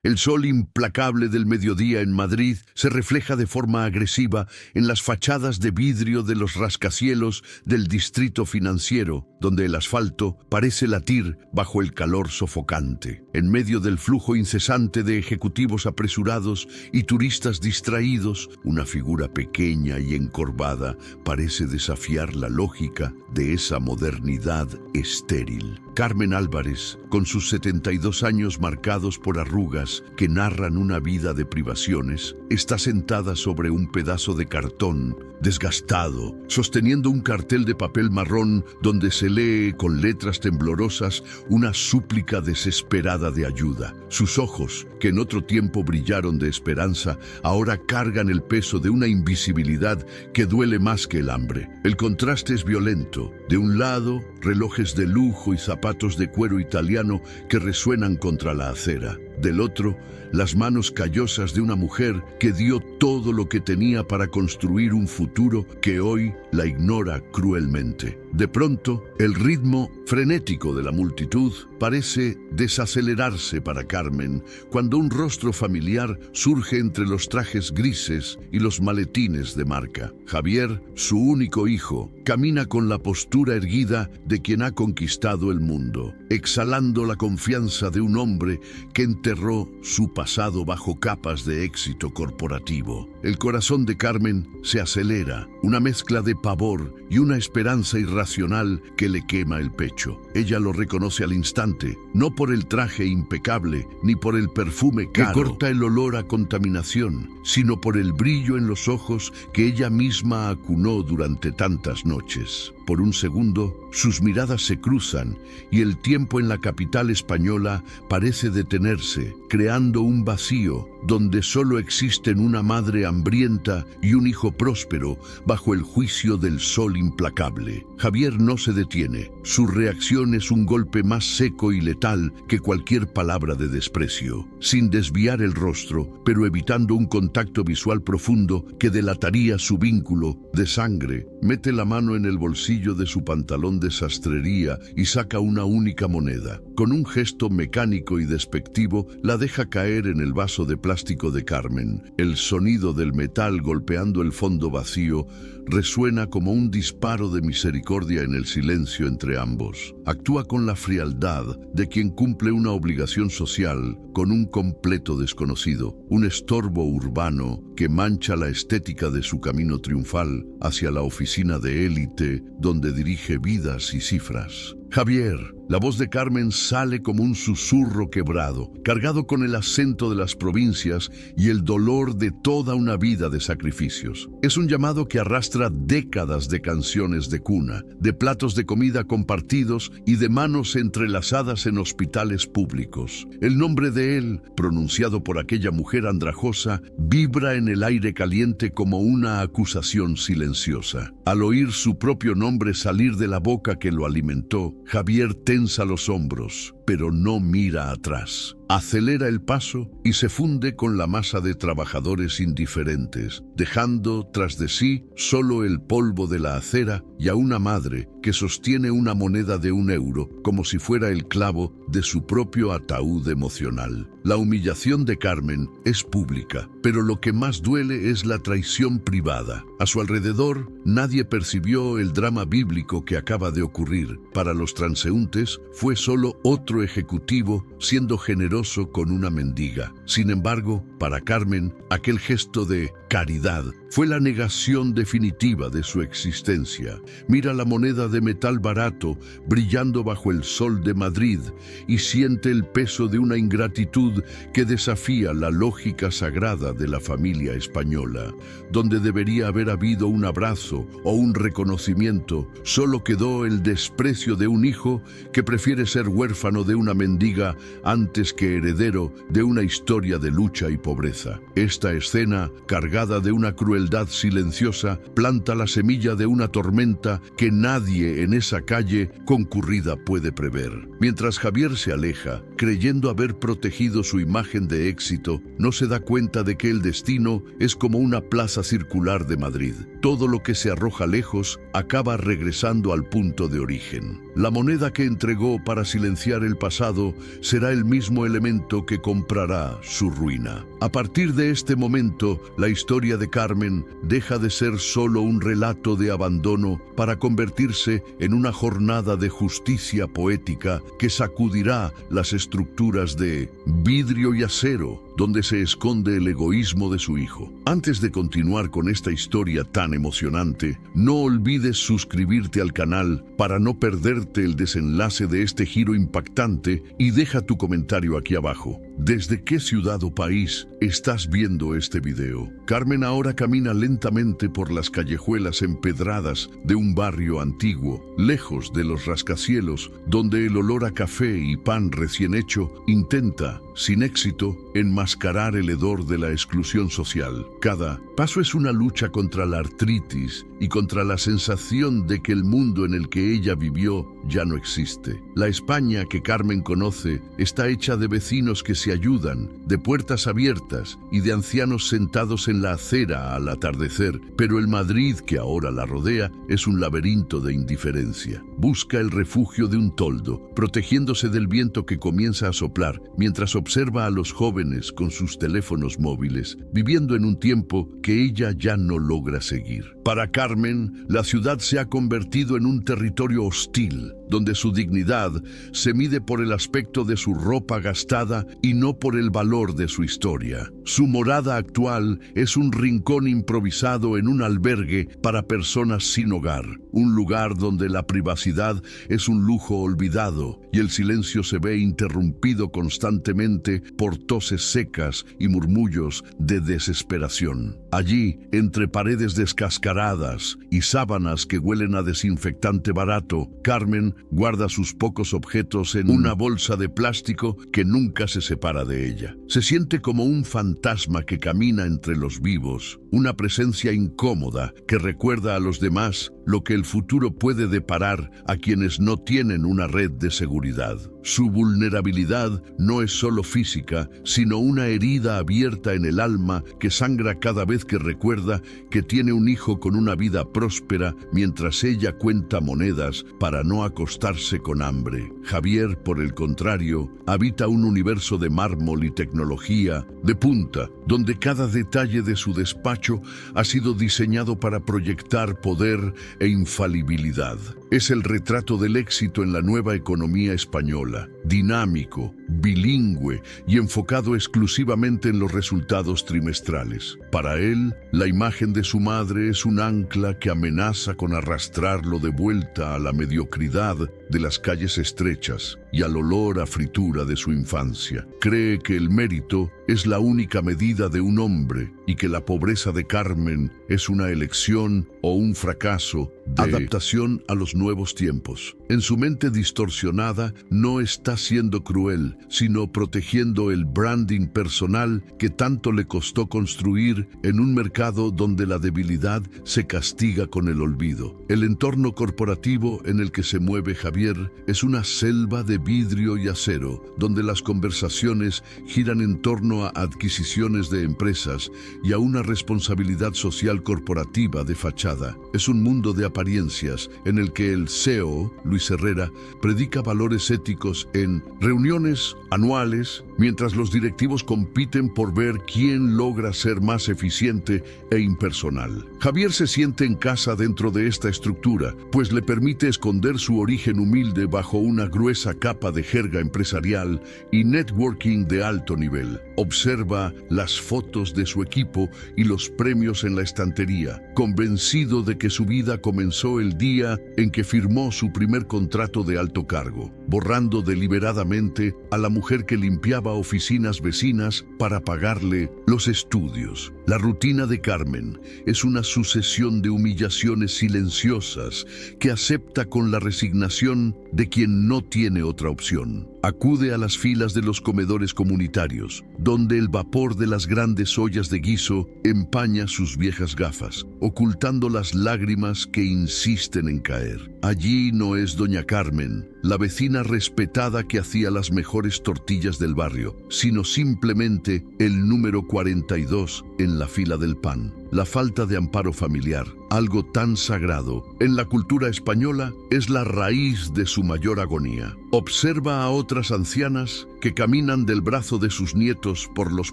El sol implacable del mediodía en Madrid se refleja de forma agresiva en las fachadas de vidrio de los rascacielos del distrito financiero, donde el asfalto parece latir bajo el calor sofocante. En medio del flujo incesante de ejecutivos apresurados y turistas distraídos, una figura pequeña y encorvada parece desafiar la lógica de esa modernidad estéril. Carmen Álvarez, con sus 72 años marcados por arrugas que narran una vida de privaciones, está sentada sobre un pedazo de cartón desgastado, sosteniendo un cartel de papel marrón donde se lee con letras temblorosas una súplica desesperada de ayuda. Sus ojos, que en otro tiempo brillaron de esperanza, ahora cargan el peso de una invisibilidad que duele más que el hambre. El contraste es violento. De un lado, relojes de lujo y zapatos de cuero italiano que resuenan contra la acera. Del otro, las manos callosas de una mujer que dio todo lo que tenía para construir un futuro que hoy la ignora cruelmente. De pronto, el ritmo frenético de la multitud parece desacelerarse para Carmen cuando un rostro familiar surge entre los trajes grises y los maletines de marca. Javier, su único hijo, camina con la postura erguida de quien ha conquistado el mundo, exhalando la confianza de un hombre que enterró su pasado bajo capas de éxito corporativo. El corazón de Carmen se acelera, una mezcla de pavor y una esperanza irracional que le quema el pecho. Ella lo reconoce al instante, no por el traje impecable ni por el perfume caro que corta el olor a contaminación, sino por el brillo en los ojos que ella misma acunó durante tantas noches. Por un segundo, sus miradas se cruzan y el tiempo en la capital española parece detenerse, creando un vacío donde solo existen una madre hambrienta y un hijo próspero bajo el juicio del sol implacable. Javier no se detiene. Su reacción es un golpe más seco y letal que cualquier palabra de desprecio, sin desviar el rostro, pero evitando un contacto visual profundo que delataría su vínculo de sangre. Mete la mano en el bolsillo de su pantalón de sastrería y saca una única moneda. Con un gesto mecánico y despectivo, la deja caer en el vaso de plástico de Carmen. El sonido del metal golpeando el fondo vacío resuena como un disparo de misericordia en el silencio entre ambos. Actúa con la frialdad de quien cumple una obligación social con un completo desconocido, un estorbo urbano que mancha la estética de su camino triunfal hacia la oficina de élite donde dirige vidas y cifras. Javier, la voz de Carmen sale como un susurro quebrado, cargado con el acento de las provincias y el dolor de toda una vida de sacrificios. Es un llamado que arrastra décadas de canciones de cuna, de platos de comida compartidos y de manos entrelazadas en hospitales públicos. El nombre de él, pronunciado por aquella mujer andrajosa, vibra en el aire caliente como una acusación silenciosa. Al oír su propio nombre salir de la boca que lo alimentó, Javier tensa los hombros, pero no mira atrás. Acelera el paso y se funde con la masa de trabajadores indiferentes, dejando tras de sí solo el polvo de la acera y a una madre que sostiene una moneda de €1 como si fuera el clavo de su propio ataúd emocional. La humillación de Carmen es pública, pero lo que más duele es la traición privada. A su alrededor, nadie percibió el drama bíblico que acaba de ocurrir. Para los transeúntes, fue solo otro ejecutivo siendo generoso con una mendiga. Sin embargo, para Carmen, aquel gesto de caridad fue la negación definitiva de su existencia. Mira la moneda de metal barato brillando bajo el sol de Madrid y siente el peso de una ingratitud que desafía la lógica sagrada de la familia española. Donde debería haber habido un abrazo o un reconocimiento, solo quedó el desprecio de un hijo que prefiere ser huérfano de una mendiga antes que heredero de una historia de lucha y pobreza. Esta escena, cargada de una crueldad silenciosa, planta la semilla de una tormenta que nadie en esa calle concurrida puede prever. Mientras Javier se aleja, creyendo haber protegido su imagen de éxito, no se da cuenta de que el destino es como una plaza circular de Madrid. Todo lo que se arroja lejos acaba regresando al punto de origen. La moneda que entregó para silenciar el del pasado será el mismo elemento que comprará su ruina. A partir de este momento, la historia de Carmen deja de ser solo un relato de abandono para convertirse en una jornada de justicia poética que sacudirá las estructuras de vidrio y acero donde se esconde el egoísmo de su hijo. Antes de continuar con esta historia tan emocionante, no olvides suscribirte al canal para no perderte el desenlace de este giro impactante y deja tu comentario aquí abajo. ¿Desde qué ciudad o país estás viendo este video? Carmen ahora camina lentamente por las callejuelas empedradas de un barrio antiguo, lejos de los rascacielos, donde el olor a café y pan recién hecho intenta, sin éxito, enmascarar el hedor de la exclusión social. Cada paso es una lucha contra la artritis y contra la sensación de que el mundo en el que ella vivió ya no existe. La España que Carmen conoce está hecha de vecinos que se ayudan, de puertas abiertas y de ancianos sentados en la acera al atardecer, pero el Madrid que ahora la rodea es un laberinto de indiferencia. Busca el refugio de un toldo, protegiéndose del viento que comienza a soplar, mientras observa a los jóvenes con sus teléfonos móviles, viviendo en un tiempo que ella ya no logra seguir. Para Carmen, la ciudad se ha convertido en un territorio hostil, donde su dignidad se mide por el aspecto de su ropa gastada y no por el valor de su historia. Su morada actual es un rincón improvisado en un albergue para personas sin hogar, un lugar donde la privacidad es un lujo olvidado y el silencio se ve interrumpido constantemente por toses secas y murmullos de desesperación. Allí, entre paredes descascaradas y sábanas que huelen a desinfectante barato, Carmen guarda sus pocos objetos en una bolsa de plástico que nunca se separa de ella. Se siente como un fantasma que camina entre los vivos, una presencia incómoda que recuerda a los demás lo que el futuro puede deparar a quienes no tienen una red de seguridad. Su vulnerabilidad no es solo física, sino una herida abierta en el alma que sangra cada vez que recuerda que tiene un hijo con una vida próspera mientras ella cuenta monedas para no acostarse con hambre. Javier, por el contrario, habita un universo de mármol y tecnología de punta, donde cada detalle de su despacho ha sido diseñado para proyectar poder e infalibilidad. Es el retrato del éxito en la nueva economía española, dinámico, bilingüe y enfocado exclusivamente en los resultados trimestrales. Para él, la imagen de su madre es un ancla que amenaza con arrastrarlo de vuelta a la mediocridad de las calles estrechas y al olor a fritura de su infancia. Cree que el mérito es la única medida de un hombre y que la pobreza de Carmen es una elección o un fracaso de adaptación a los nuevos tiempos. En su mente distorsionada, no está siendo cruel, sino protegiendo el branding personal que tanto le costó construir en un mercado donde la debilidad se castiga con el olvido. El entorno corporativo en el que se mueve Javier es una selva de vidrio y acero, donde las conversaciones giran en torno a adquisiciones de empresas y a una responsabilidad social corporativa de fachada. Es un mundo de apariencias en el que el CEO, Luis Herrera, predica valores éticos en reuniones anuales, mientras los directivos compiten por ver quién logra ser más eficiente e impersonal. Javier se siente en casa dentro de esta estructura, pues le permite esconder su origen humilde bajo una gruesa capa de jerga empresarial y networking de alto nivel. Observa las fotos de su equipo y los premios en la estantería, convencido de que su vida comenzó el día en que firmó su primer contrato de alto cargo, borrando deliberadamente a la mujer que limpiaba oficinas vecinas para pagarle los estudios. La rutina de Carmen es una sucesión de humillaciones silenciosas que acepta con la resignación de quien no tiene otra opción. Acude a las filas de los comedores comunitarios, donde el vapor de las grandes ollas de guiso empaña sus viejas gafas, ocultando las lágrimas que insisten en caer. Allí no es doña Carmen, la vecina respetada que hacía las mejores tortillas del barrio, sino simplemente el número 42 en la fila del pan. La falta de amparo familiar algo tan sagrado, en la cultura española es la raíz de su mayor agonía. Observa a otras ancianas que caminan del brazo de sus nietos por los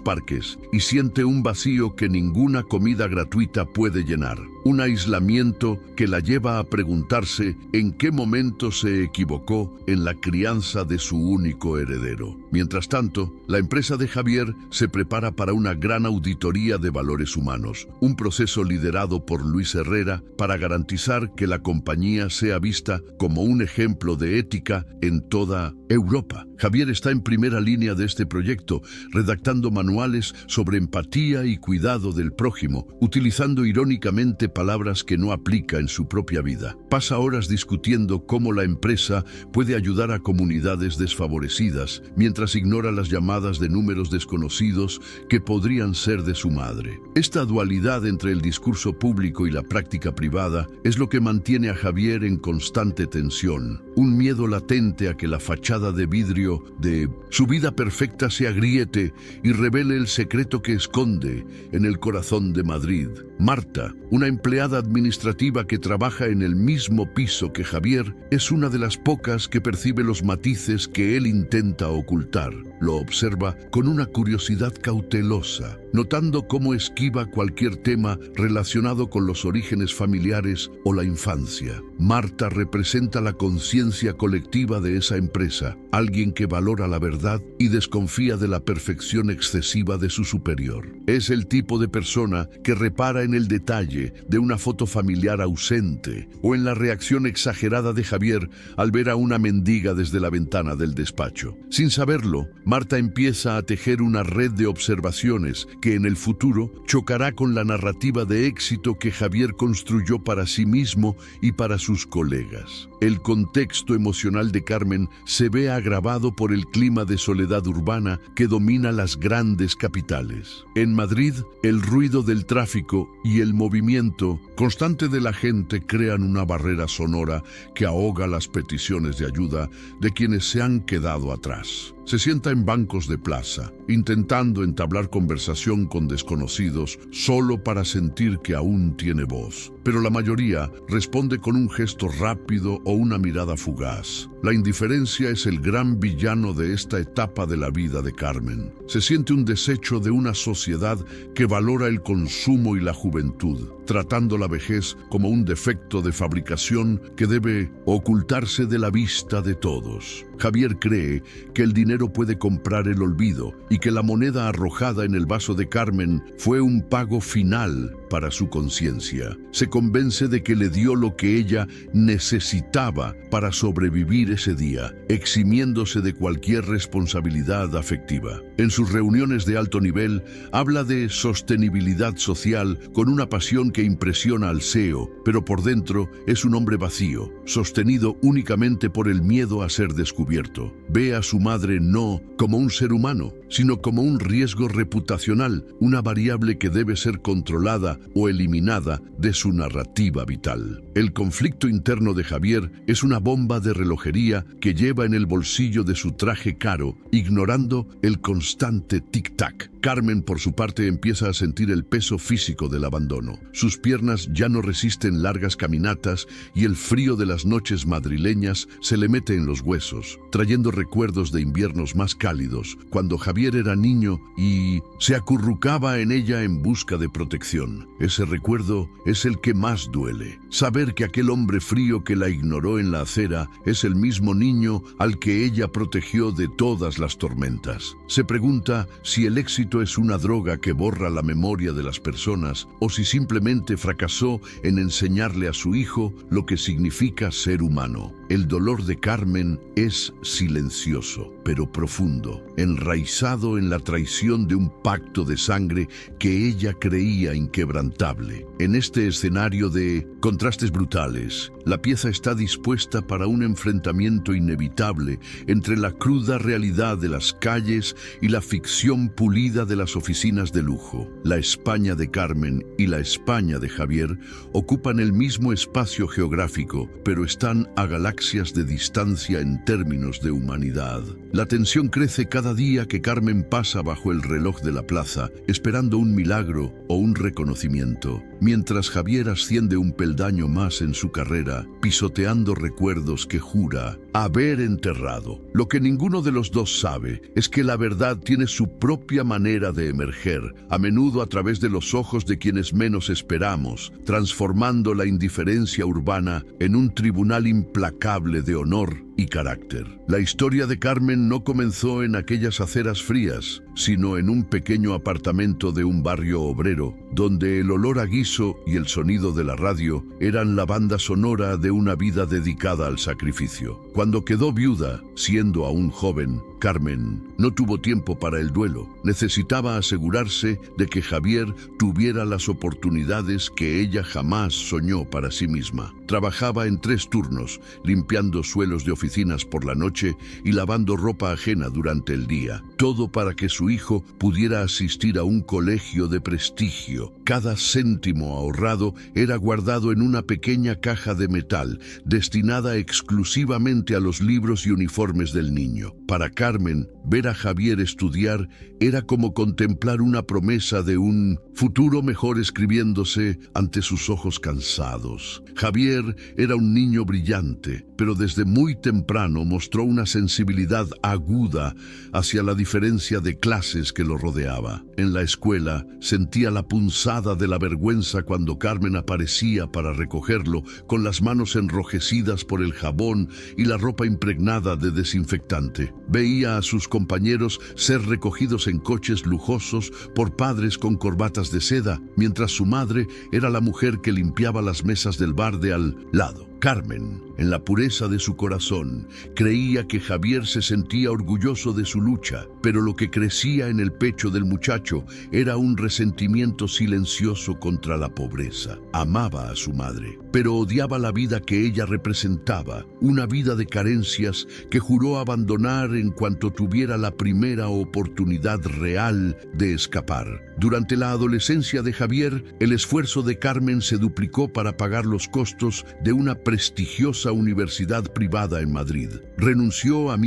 parques y siente un vacío que ninguna comida gratuita puede llenar. Un aislamiento que la lleva a preguntarse en qué momento se equivocó en la crianza de su único heredero. Mientras tanto, la empresa de Javier se prepara para una gran auditoría de valores humanos, un proceso liderado por Luis Herrera para garantizar que la compañía sea vista como un ejemplo de ética en toda Europa. Javier está en primera línea de este proyecto, redactando manuales sobre empatía y cuidado del prójimo, utilizando irónicamente palabras que no aplica en su propia vida. Pasa horas discutiendo cómo la empresa puede ayudar a comunidades desfavorecidas, mientras ignora las llamadas de números desconocidos que podrían ser de su madre. Esta dualidad entre el discurso público y la práctica privada es lo que mantiene a Javier en constante tensión, un miedo latente a que la fachada de vidrio de su vida perfecta se agriete y revele el secreto que esconde en el corazón de Madrid. Marta, una empleada administrativa que trabaja en el mismo piso que Javier, es una de las pocas que percibe los matices que él intenta ocultar. Lo observa con una curiosidad cautelosa, notando cómo esquiva cualquier tema relacionado con los orígenes familiares o la infancia. Marta representa la conciencia colectiva de esa empresa, alguien que valora la verdad y desconfía de la perfección excesiva de su superior. Es el tipo de persona que repara en el detalle de una foto familiar ausente o en la reacción exagerada de Javier al ver a una mendiga desde la ventana del despacho. Sin saberlo, Marta empieza a tejer una red de observaciones que en el futuro chocará con la narrativa de éxito que Javier construyó para sí mismo y para sus colegas. El contexto emocional de Carmen se ve agravado por el clima de soledad urbana que domina las grandes capitales. En Madrid, el ruido del tráfico y el movimiento constante de la gente crean una barrera sonora que ahoga las peticiones de ayuda de quienes se han quedado atrás. Se sienta en bancos de plaza, intentando entablar conversación con desconocidos solo para sentir que aún tiene voz. Pero la mayoría responde con un gesto rápido o una mirada fugaz. La indiferencia es el gran villano de esta etapa de la vida de Carmen. Se siente un desecho de una sociedad que valora el consumo y la juventud, tratando la vejez como un defecto de fabricación que debe ocultarse de la vista de todos. Javier cree que el dinero puede comprar el olvido y que la moneda arrojada en el vaso de Carmen fue un pago final para su conciencia. Se convence de que le dio lo que ella necesitaba para sobrevivir ese día, eximiéndose de cualquier responsabilidad afectiva. En sus reuniones de alto nivel, habla de sostenibilidad social con una pasión que impresiona al CEO, pero por dentro es un hombre vacío, sostenido únicamente por el miedo a ser descubierto. Ve a su madre no como un ser humano, sino como un riesgo reputacional, una variable que debe ser controlada o eliminada de su narrativa vital. El conflicto interno de Javier es una bomba de relojería que lleva en el bolsillo de su traje caro, ignorando el constante tic-tac. Carmen, por su parte, empieza a sentir el peso físico del abandono. Sus piernas ya no resisten largas caminatas y el frío de las noches madrileñas se le mete en los huesos, trayendo recuerdos de inviernos más cálidos, cuando Javier era niño y se acurrucaba en ella en busca de protección. Ese recuerdo es el que más duele. Saber que aquel hombre frío que la ignoró en la acera es el mismo niño al que ella protegió de todas las tormentas. Se pregunta si el éxito es una droga que borra la memoria de las personas o si simplemente fracasó en enseñarle a su hijo lo que significa ser humano. El dolor de Carmen es silencioso, pero profundo, enraizado en la traición de un pacto de sangre que ella creía inquebrantable. En este escenario de contrastes brutales, la pieza está dispuesta para un enfrentamiento inevitable entre la cruda realidad de las calles y la ficción pulida de las oficinas de lujo. La España de Carmen y la España de Javier ocupan el mismo espacio geográfico, pero están a galaxias de distancia en términos de humanidad. La tensión crece cada día que Carmen pasa bajo el reloj de la plaza, esperando un milagro o un reconocimiento, mientras Javier asciende un peldaño más en su carrera, pisoteando recuerdos que jura haber enterrado. Lo que ninguno de los dos sabe es que la verdad tiene su propia manera de emerger, a menudo a través de los ojos de quienes menos esperamos, transformando la indiferencia urbana en un tribunal implacable de honor y carácter. La historia de Carmen no comenzó en aquellas aceras frías, sino en un pequeño apartamento de un barrio obrero, donde el olor a guiso y el sonido de la radio eran la banda sonora de una vida dedicada al sacrificio. Cuando quedó viuda, siendo aún joven, Carmen no tuvo tiempo para el duelo. Necesitaba asegurarse de que Javier tuviera las oportunidades que ella jamás soñó para sí misma. Trabajaba en 3 turnos, limpiando suelos de oficinas por la noche y lavando ropa ajena durante el día. Todo para que su hijo pudiera asistir a un colegio de prestigio. Cada céntimo ahorrado era guardado en una pequeña caja de metal, destinada exclusivamente a los libros y uniformes del niño. Para Carmen, ver a Javier estudiar era como contemplar una promesa de un futuro mejor escribiéndose ante sus ojos cansados. Javier era un niño brillante, pero desde muy temprano mostró una sensibilidad aguda hacia la diferencia de clases que lo rodeaba. En la escuela sentía la punzada de la vergüenza cuando Carmen aparecía para recogerlo, con las manos enrojecidas por el jabón y la ropa impregnada de desinfectante. Veía a sus compañeros ser recogidos en coches lujosos por padres con corbatas de seda, mientras su madre era la mujer que limpiaba las mesas del bar de al lado. Carmen, en la pureza de su corazón, creía que Javier se sentía orgulloso de su lucha, pero lo que crecía en el pecho del muchacho era un resentimiento silencioso contra la pobreza. Amaba a su madre, pero odiaba la vida que ella representaba, una vida de carencias que juró abandonar en cuanto tuviera la primera oportunidad real de escapar. Durante la adolescencia de Javier, el esfuerzo de Carmen se duplicó para pagar los costos de una prestigiosa universidad privada en Madrid. Renunció a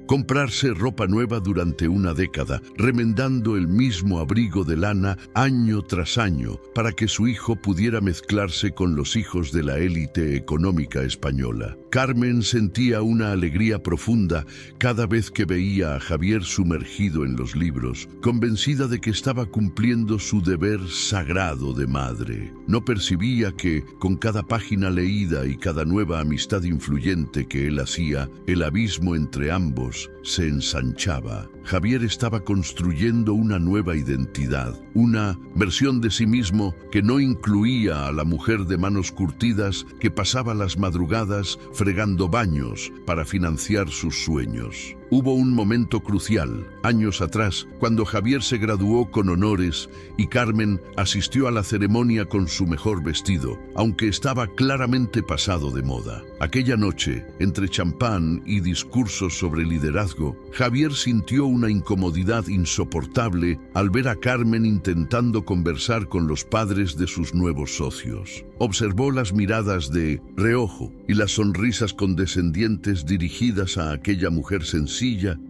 comprarse ropa nueva durante una década, remendando el mismo abrigo de lana año tras año para que su hijo pudiera mezclarse con los hijos de la élite económica española. Carmen sentía una alegría profunda cada vez que veía a Javier sumergido en los libros, convencida de que estaba cumpliendo su deber sagrado de madre. No percibía que, con cada página leída y cada nueva amistad influyente que él hacía, el abismo entre ambos se ensanchaba. Javier estaba construyendo una nueva identidad, una versión de sí mismo que no incluía a la mujer de manos curtidas que pasaba las madrugadas fregando baños para financiar sus sueños. Hubo un momento crucial, años atrás, cuando Javier se graduó con honores y Carmen asistió a la ceremonia con su mejor vestido, aunque estaba claramente pasado de moda. Aquella noche, entre champán y discursos sobre liderazgo, Javier sintió una incomodidad insoportable al ver a Carmen intentando conversar con los padres de sus nuevos socios. Observó las miradas de reojo y las sonrisas condescendientes dirigidas a aquella mujer sencilla,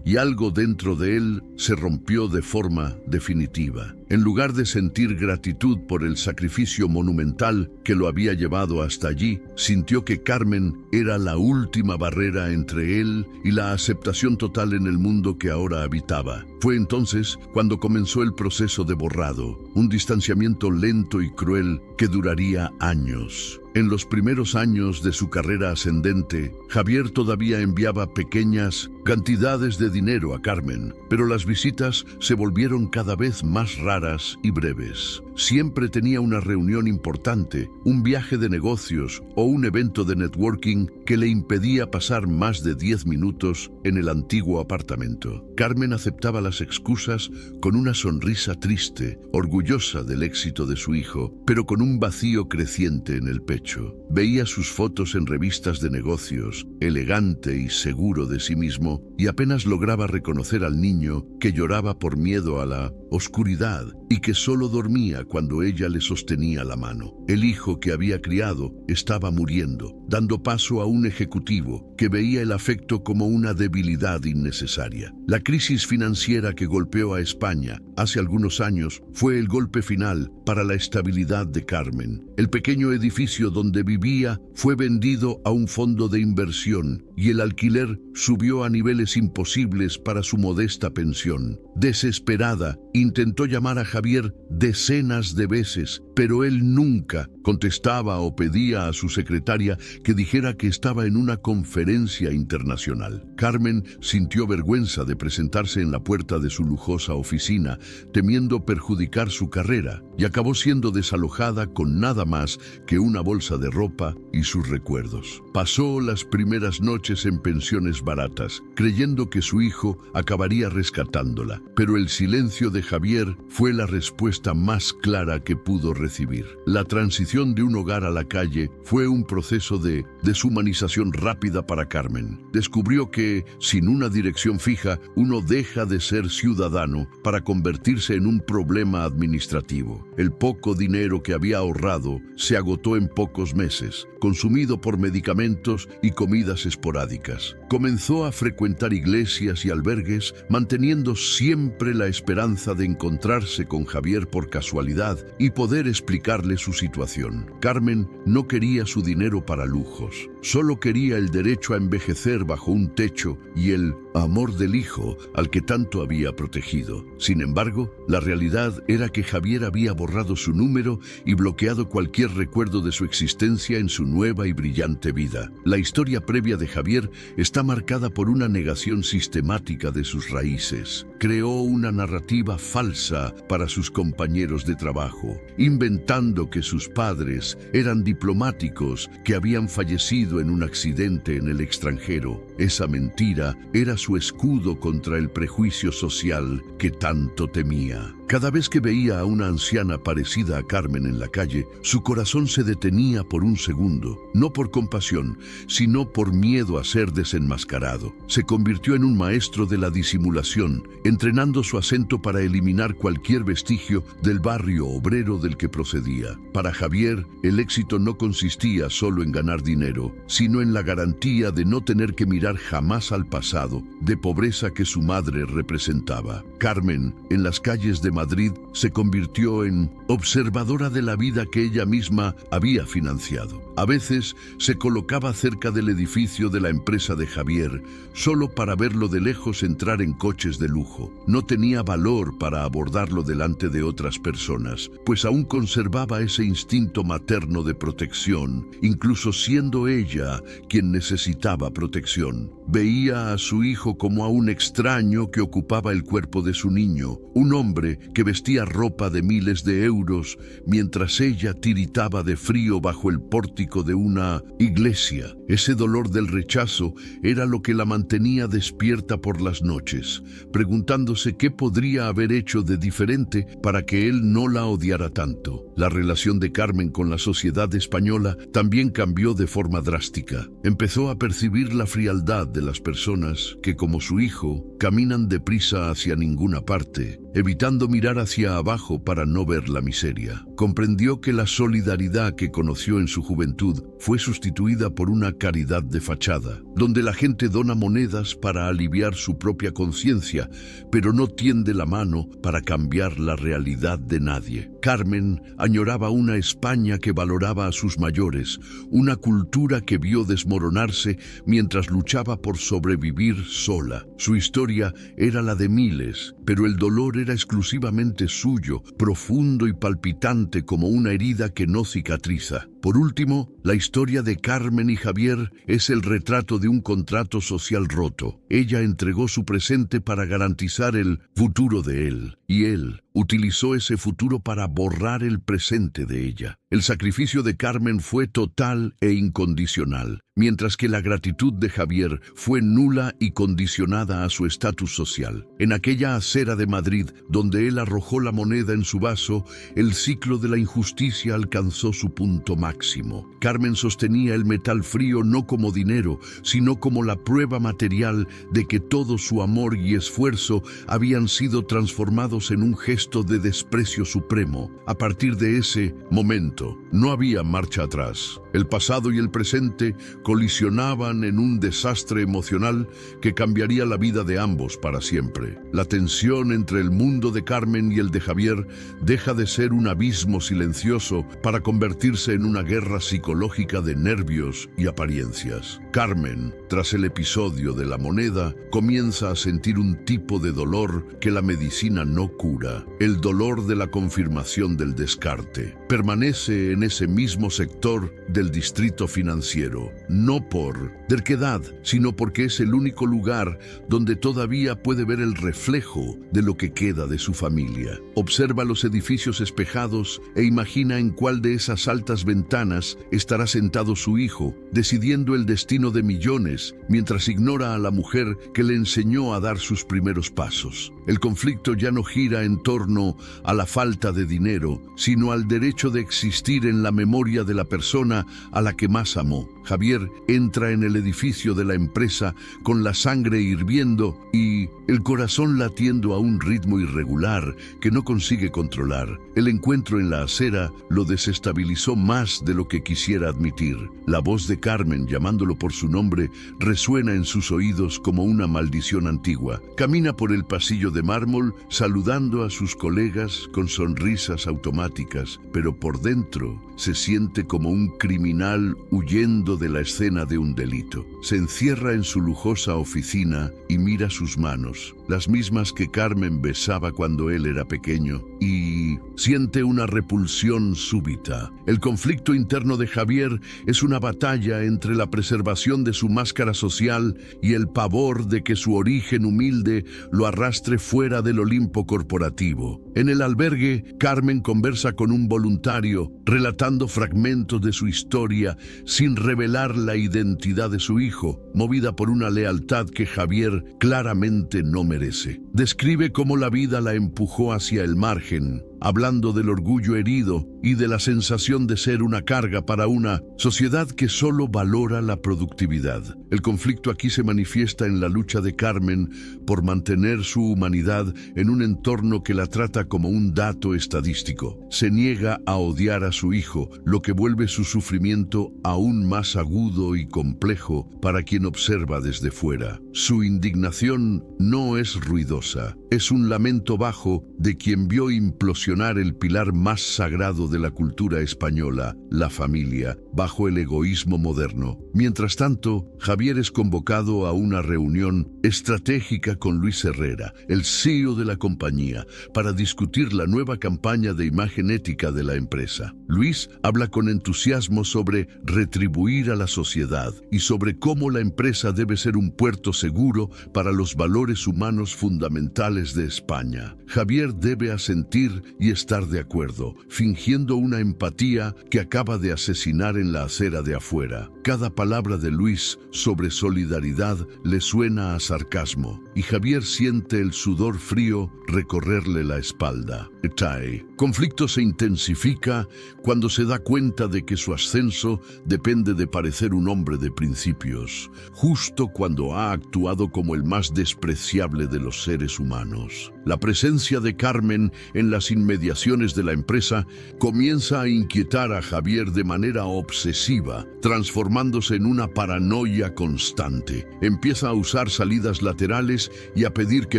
y algo dentro de él se rompió de forma definitiva. En lugar de sentir gratitud por el sacrificio monumental que lo había llevado hasta allí, sintió que Carmen era la última barrera entre él y la aceptación total en el mundo que ahora habitaba. Fue entonces cuando comenzó el proceso de borrado, un distanciamiento lento y cruel que duraría años. En los primeros años de su carrera ascendente, Javier todavía enviaba pequeñas cantidades de dinero a Carmen, pero las visitas se volvieron cada vez más raras y breves. Siempre tenía una reunión importante, un viaje de negocios o un evento de networking que le impedía pasar más de 10 minutos en el antiguo apartamento. Carmen aceptaba las excusas con una sonrisa triste, orgullosa del éxito de su hijo, pero con un vacío creciente en el pecho. satisfecho. Veía sus fotos en revistas de negocios, elegante y seguro de sí mismo, y apenas lograba reconocer al niño que lloraba por miedo a la oscuridad y que solo dormía cuando ella le sostenía la mano. El hijo que había criado estaba muriendo, dando paso a un ejecutivo que veía el afecto como una debilidad innecesaria. La crisis financiera que golpeó a España hace algunos años fue el golpe final para la estabilidad de Carmen. El pequeño edificio donde vivía fue vendido a un fondo de inversión y el alquiler subió a niveles imposibles para su modesta pensión. Desesperada, intentó llamar a Javier decenas de veces, pero él nunca contestaba o pedía a su secretaria que dijera que estaba en una conferencia internacional. Carmen sintió vergüenza de presentarse en la puerta de su lujosa oficina, temiendo perjudicar su carrera, y acabó siendo desalojada con nada más que una bolsa de ropa y sus recuerdos. Pasó las primeras noches en pensiones baratas, creyendo que su hijo acabaría rescatándola, pero el silencio de Javier fue la respuesta más clara que pudo recibir. La transición de un hogar a la calle fue un proceso de deshumanización rápida para Carmen. Descubrió que, sin una dirección fija, uno deja de ser ciudadano para convertirse en un problema administrativo. El poco dinero que había ahorrado se agotó en pocos meses, consumido por medicamentos y comidas esporádicas. Comenzó a frecuentar iglesias y albergues, manteniendo siempre la esperanza de encontrarse con Javier por casualidad y poder explicarle su situación. Carmen no quería su dinero para lujos, solo quería el derecho a envejecer bajo un techo y el amor del hijo al que tanto había protegido. Sin embargo, la realidad era que Javier había borrado su número y bloqueado cualquier recuerdo de su existencia en su nueva y brillante vida. La historia previa de Javier está marcada por una negación sistemática de sus raíces. Creó una narrativa falsa para sus compañeros de trabajo, inventando que sus padres eran diplomáticos que habían fallecido en un accidente en el extranjero. Esa mentira era su escudo contra el prejuicio social que tanto temía. Cada vez que veía a una anciana parecida a Carmen en la calle, su corazón se detenía por un segundo, no por compasión, sino por miedo a ser desenmascarado. Se convirtió en un maestro de la disimulación, entrenando su acento para eliminar cualquier vestigio del barrio obrero del que procedía. Para Javier, el éxito no consistía solo en ganar dinero, sino en la garantía de no tener que mirar jamás al pasado de pobreza que su madre representaba. Carmen, en las calles de Madrid, se convirtió en observadora de la vida que ella misma había financiado. A veces se colocaba cerca del edificio de la empresa de Javier, solo para verlo de lejos entrar en coches de lujo. No tenía valor para abordarlo delante de otras personas, pues aún conservaba ese instinto materno de protección, incluso siendo ella quien necesitaba protección. Veía a su hijo como a un extraño que ocupaba el cuerpo de su niño, un hombre que vestía ropa de miles de euros, mientras ella tiritaba de frío bajo el pórtico de una iglesia. Ese dolor del rechazo era lo que la mantenía despierta por las noches, preguntándose qué podría haber hecho de diferente para que él no la odiara tanto. La relación de Carmen con la sociedad española también cambió de forma drástica. Empezó a percibir la frialdad de las personas que, como su hijo, caminan deprisa hacia ninguna parte, evitando mirar hacia abajo para no ver la miseria. Comprendió que la solidaridad que conoció en su juventud fue sustituida por una caridad de fachada, donde la gente dona monedas para aliviar su propia conciencia, pero no tiende la mano para cambiar la realidad de nadie. Carmen añoraba una España que valoraba a sus mayores, una cultura que vio desmoronarse mientras luchaba por sobrevivir sola. Su historia era la de miles, pero el dolor era exclusivamente suyo, profundo y palpitante como una herida que no cicatriza. Por último, la historia de Carmen y Javier es el retrato de un contrato social roto. Ella entregó su presente para garantizar el futuro de él, y él utilizó ese futuro para borrar el presente de ella. El sacrificio de Carmen fue total e incondicional, mientras que la gratitud de Javier fue nula y condicionada a su estatus social. En aquella acera de Madrid, donde él arrojó la moneda en su vaso, el ciclo de la injusticia alcanzó su punto máximo. máximo. Carmen sostenía el metal frío no como dinero, sino como la prueba material de que todo su amor y esfuerzo habían sido transformados en un gesto de desprecio supremo. A partir de ese momento, no había marcha atrás. El pasado y el presente colisionaban en un desastre emocional que cambiaría la vida de ambos para siempre. La tensión entre el mundo de Carmen y el de Javier deja de ser un abismo silencioso para convertirse en una guerra psicológica de nervios y apariencias. Carmen, tras el episodio de la moneda, comienza a sentir un tipo de dolor que la medicina no cura, el dolor de la confirmación del descarte. Permanece en ese mismo sector del distrito financiero, no por terquedad, sino porque es el único lugar donde todavía puede ver el reflejo de lo que queda de su familia. Observa los edificios espejados e imagina en cuál de esas altas ventanas estará sentado su hijo, decidiendo el destino de millones, mientras ignora a la mujer que le enseñó a dar sus primeros pasos. El conflicto ya no gira en torno a la falta de dinero, sino al derecho de existir en la memoria de la persona a la que más amó. Javier entra en el edificio de la empresa con la sangre hirviendo y el corazón latiendo a un ritmo irregular que no consigue controlar. El encuentro en la acera lo desestabilizó más de lo que quisiera admitir. La voz de Carmen llamándolo por su nombre resuena en sus oídos como una maldición antigua. Camina por el pasillo de mármol saludando a sus colegas con sonrisas automáticas, pero por dentro se siente como un criminal huyendo de la escena de un delito. Se encierra en su lujosa oficina y mira sus manos, las mismas que Carmen besaba cuando él era pequeño, y siente una repulsión súbita. El conflicto interno de Javier es una batalla entre la preservación de su máscara social y el pavor de que su origen humilde lo arrastre fuera del Olimpo corporativo. En el albergue, Carmen conversa con un voluntario, relatando fragmentos de su historia sin revelar la identidad de su hijo, movida por una lealtad que Javier claramente no merece. Describe cómo la vida la empujó hacia el margen, hablando del orgullo herido y de la sensación de ser una carga para una sociedad que solo valora la productividad. El conflicto aquí se manifiesta en la lucha de Carmen por mantener su humanidad en un entorno que la trata como un dato estadístico. Se niega a odiar a su hijo, lo que vuelve su sufrimiento aún más agudo y complejo para quien observa desde fuera. Su indignación no es ruidosa, es un lamento bajo de quien vio implosionar el pilar más sagrado de la cultura española, la familia, bajo el egoísmo moderno. Mientras tanto, Javier es convocado a una reunión estratégica con Luis Herrera, el CEO de la compañía, para discutir la nueva campaña de imagen ética de la empresa. Luis habla con entusiasmo sobre retribuir a la sociedad y sobre cómo la empresa debe ser un puerto seguro para los valores humanos fundamentales de España. Javier debe asentir y estar de acuerdo, fingiendo una empatía que acaba de asesinar en la acera de afuera. Cada palabra de Luis sobre solidaridad le suena a sarcasmo, y Javier siente el sudor frío recorrerle la espalda. El conflicto se intensifica cuando se da cuenta de que su ascenso depende de parecer un hombre de principios, justo cuando ha actuado como el más despreciable de los seres humanos. La presencia de Carmen en las inmediaciones de la empresa comienza a inquietar a Javier de manera obsesiva, transformándose en una paranoia constante. Empieza a usar salidas laterales y a pedir que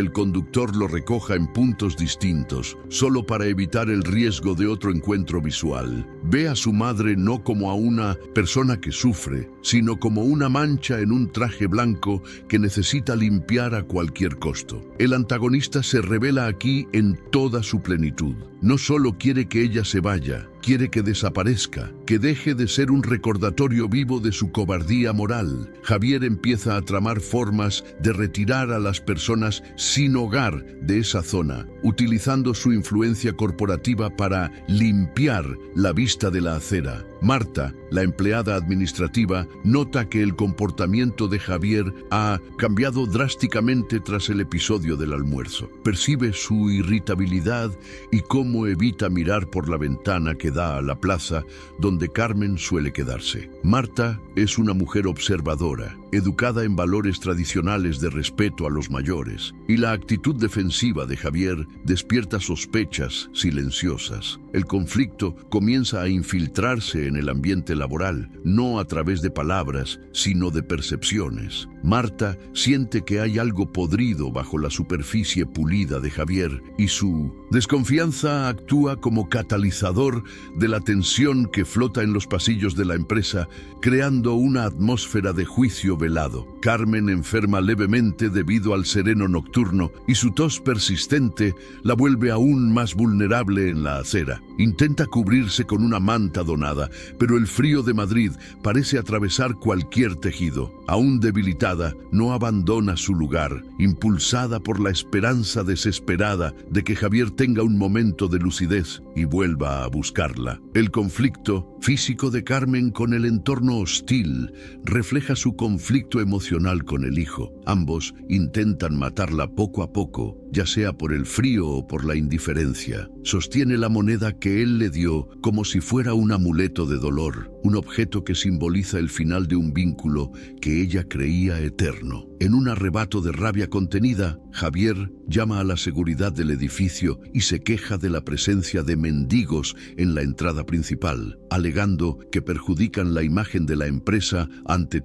el conductor lo recoja en puntos distintos, solo para evitar el riesgo de otro encuentro visual. Ve a su madre no como a una persona que sufre, sino como una mancha en un traje blanco que necesita limpiar a cualquier costo. El antagonista se revela aquí en toda su plenitud. No solo quiere que ella se vaya, quiere que desaparezca, que deje de ser un recordatorio vivo de su cobardía moral. Javier empieza a tramar formas de retirar a las personas sin hogar de esa zona, utilizando su influencia corporativa para limpiar la vista de la acera. Marta, la empleada administrativa, nota que el comportamiento de Javier ha cambiado drásticamente tras el episodio del almuerzo. Percibe su irritabilidad y cómo evita mirar por la ventana que da a la plaza donde Carmen suele quedarse. Marta es una mujer observadora, educada en valores tradicionales de respeto a los mayores, y la actitud defensiva de Javier despierta sospechas silenciosas. El conflicto comienza a infiltrarse en el ambiente laboral, no a través de palabras, sino de percepciones. Marta siente que hay algo podrido bajo la superficie pulida de Javier y su desconfianza actúa como catalizador de la tensión que flota en los pasillos de la empresa, creando una atmósfera de juicio velado. Carmen enferma levemente debido al sereno nocturno y su tos persistente la vuelve aún más vulnerable en la acera. Intenta cubrirse con una manta donada, pero el frío de Madrid parece atravesar cualquier tejido. Aún debilitada, no abandona su lugar, impulsada por la esperanza desesperada de que Javier tenga un momento de lucidez y vuelva a buscarla. El conflicto físico de Carmen con el entorno hostil refleja su conflicto emocional con el hijo. Ambos intentan matarla poco a poco, ya sea por el frío o por la indiferencia. Sostiene la moneda que él le dio como si fuera un amuleto de dolor, un objeto que simboliza el final de un vínculo que ella creía eterno. En un arrebato de rabia contenida, Javier llama a la seguridad del edificio y se queja de la presencia de mendigos en la entrada principal, alegando que perjudican la imagen de la empresa ante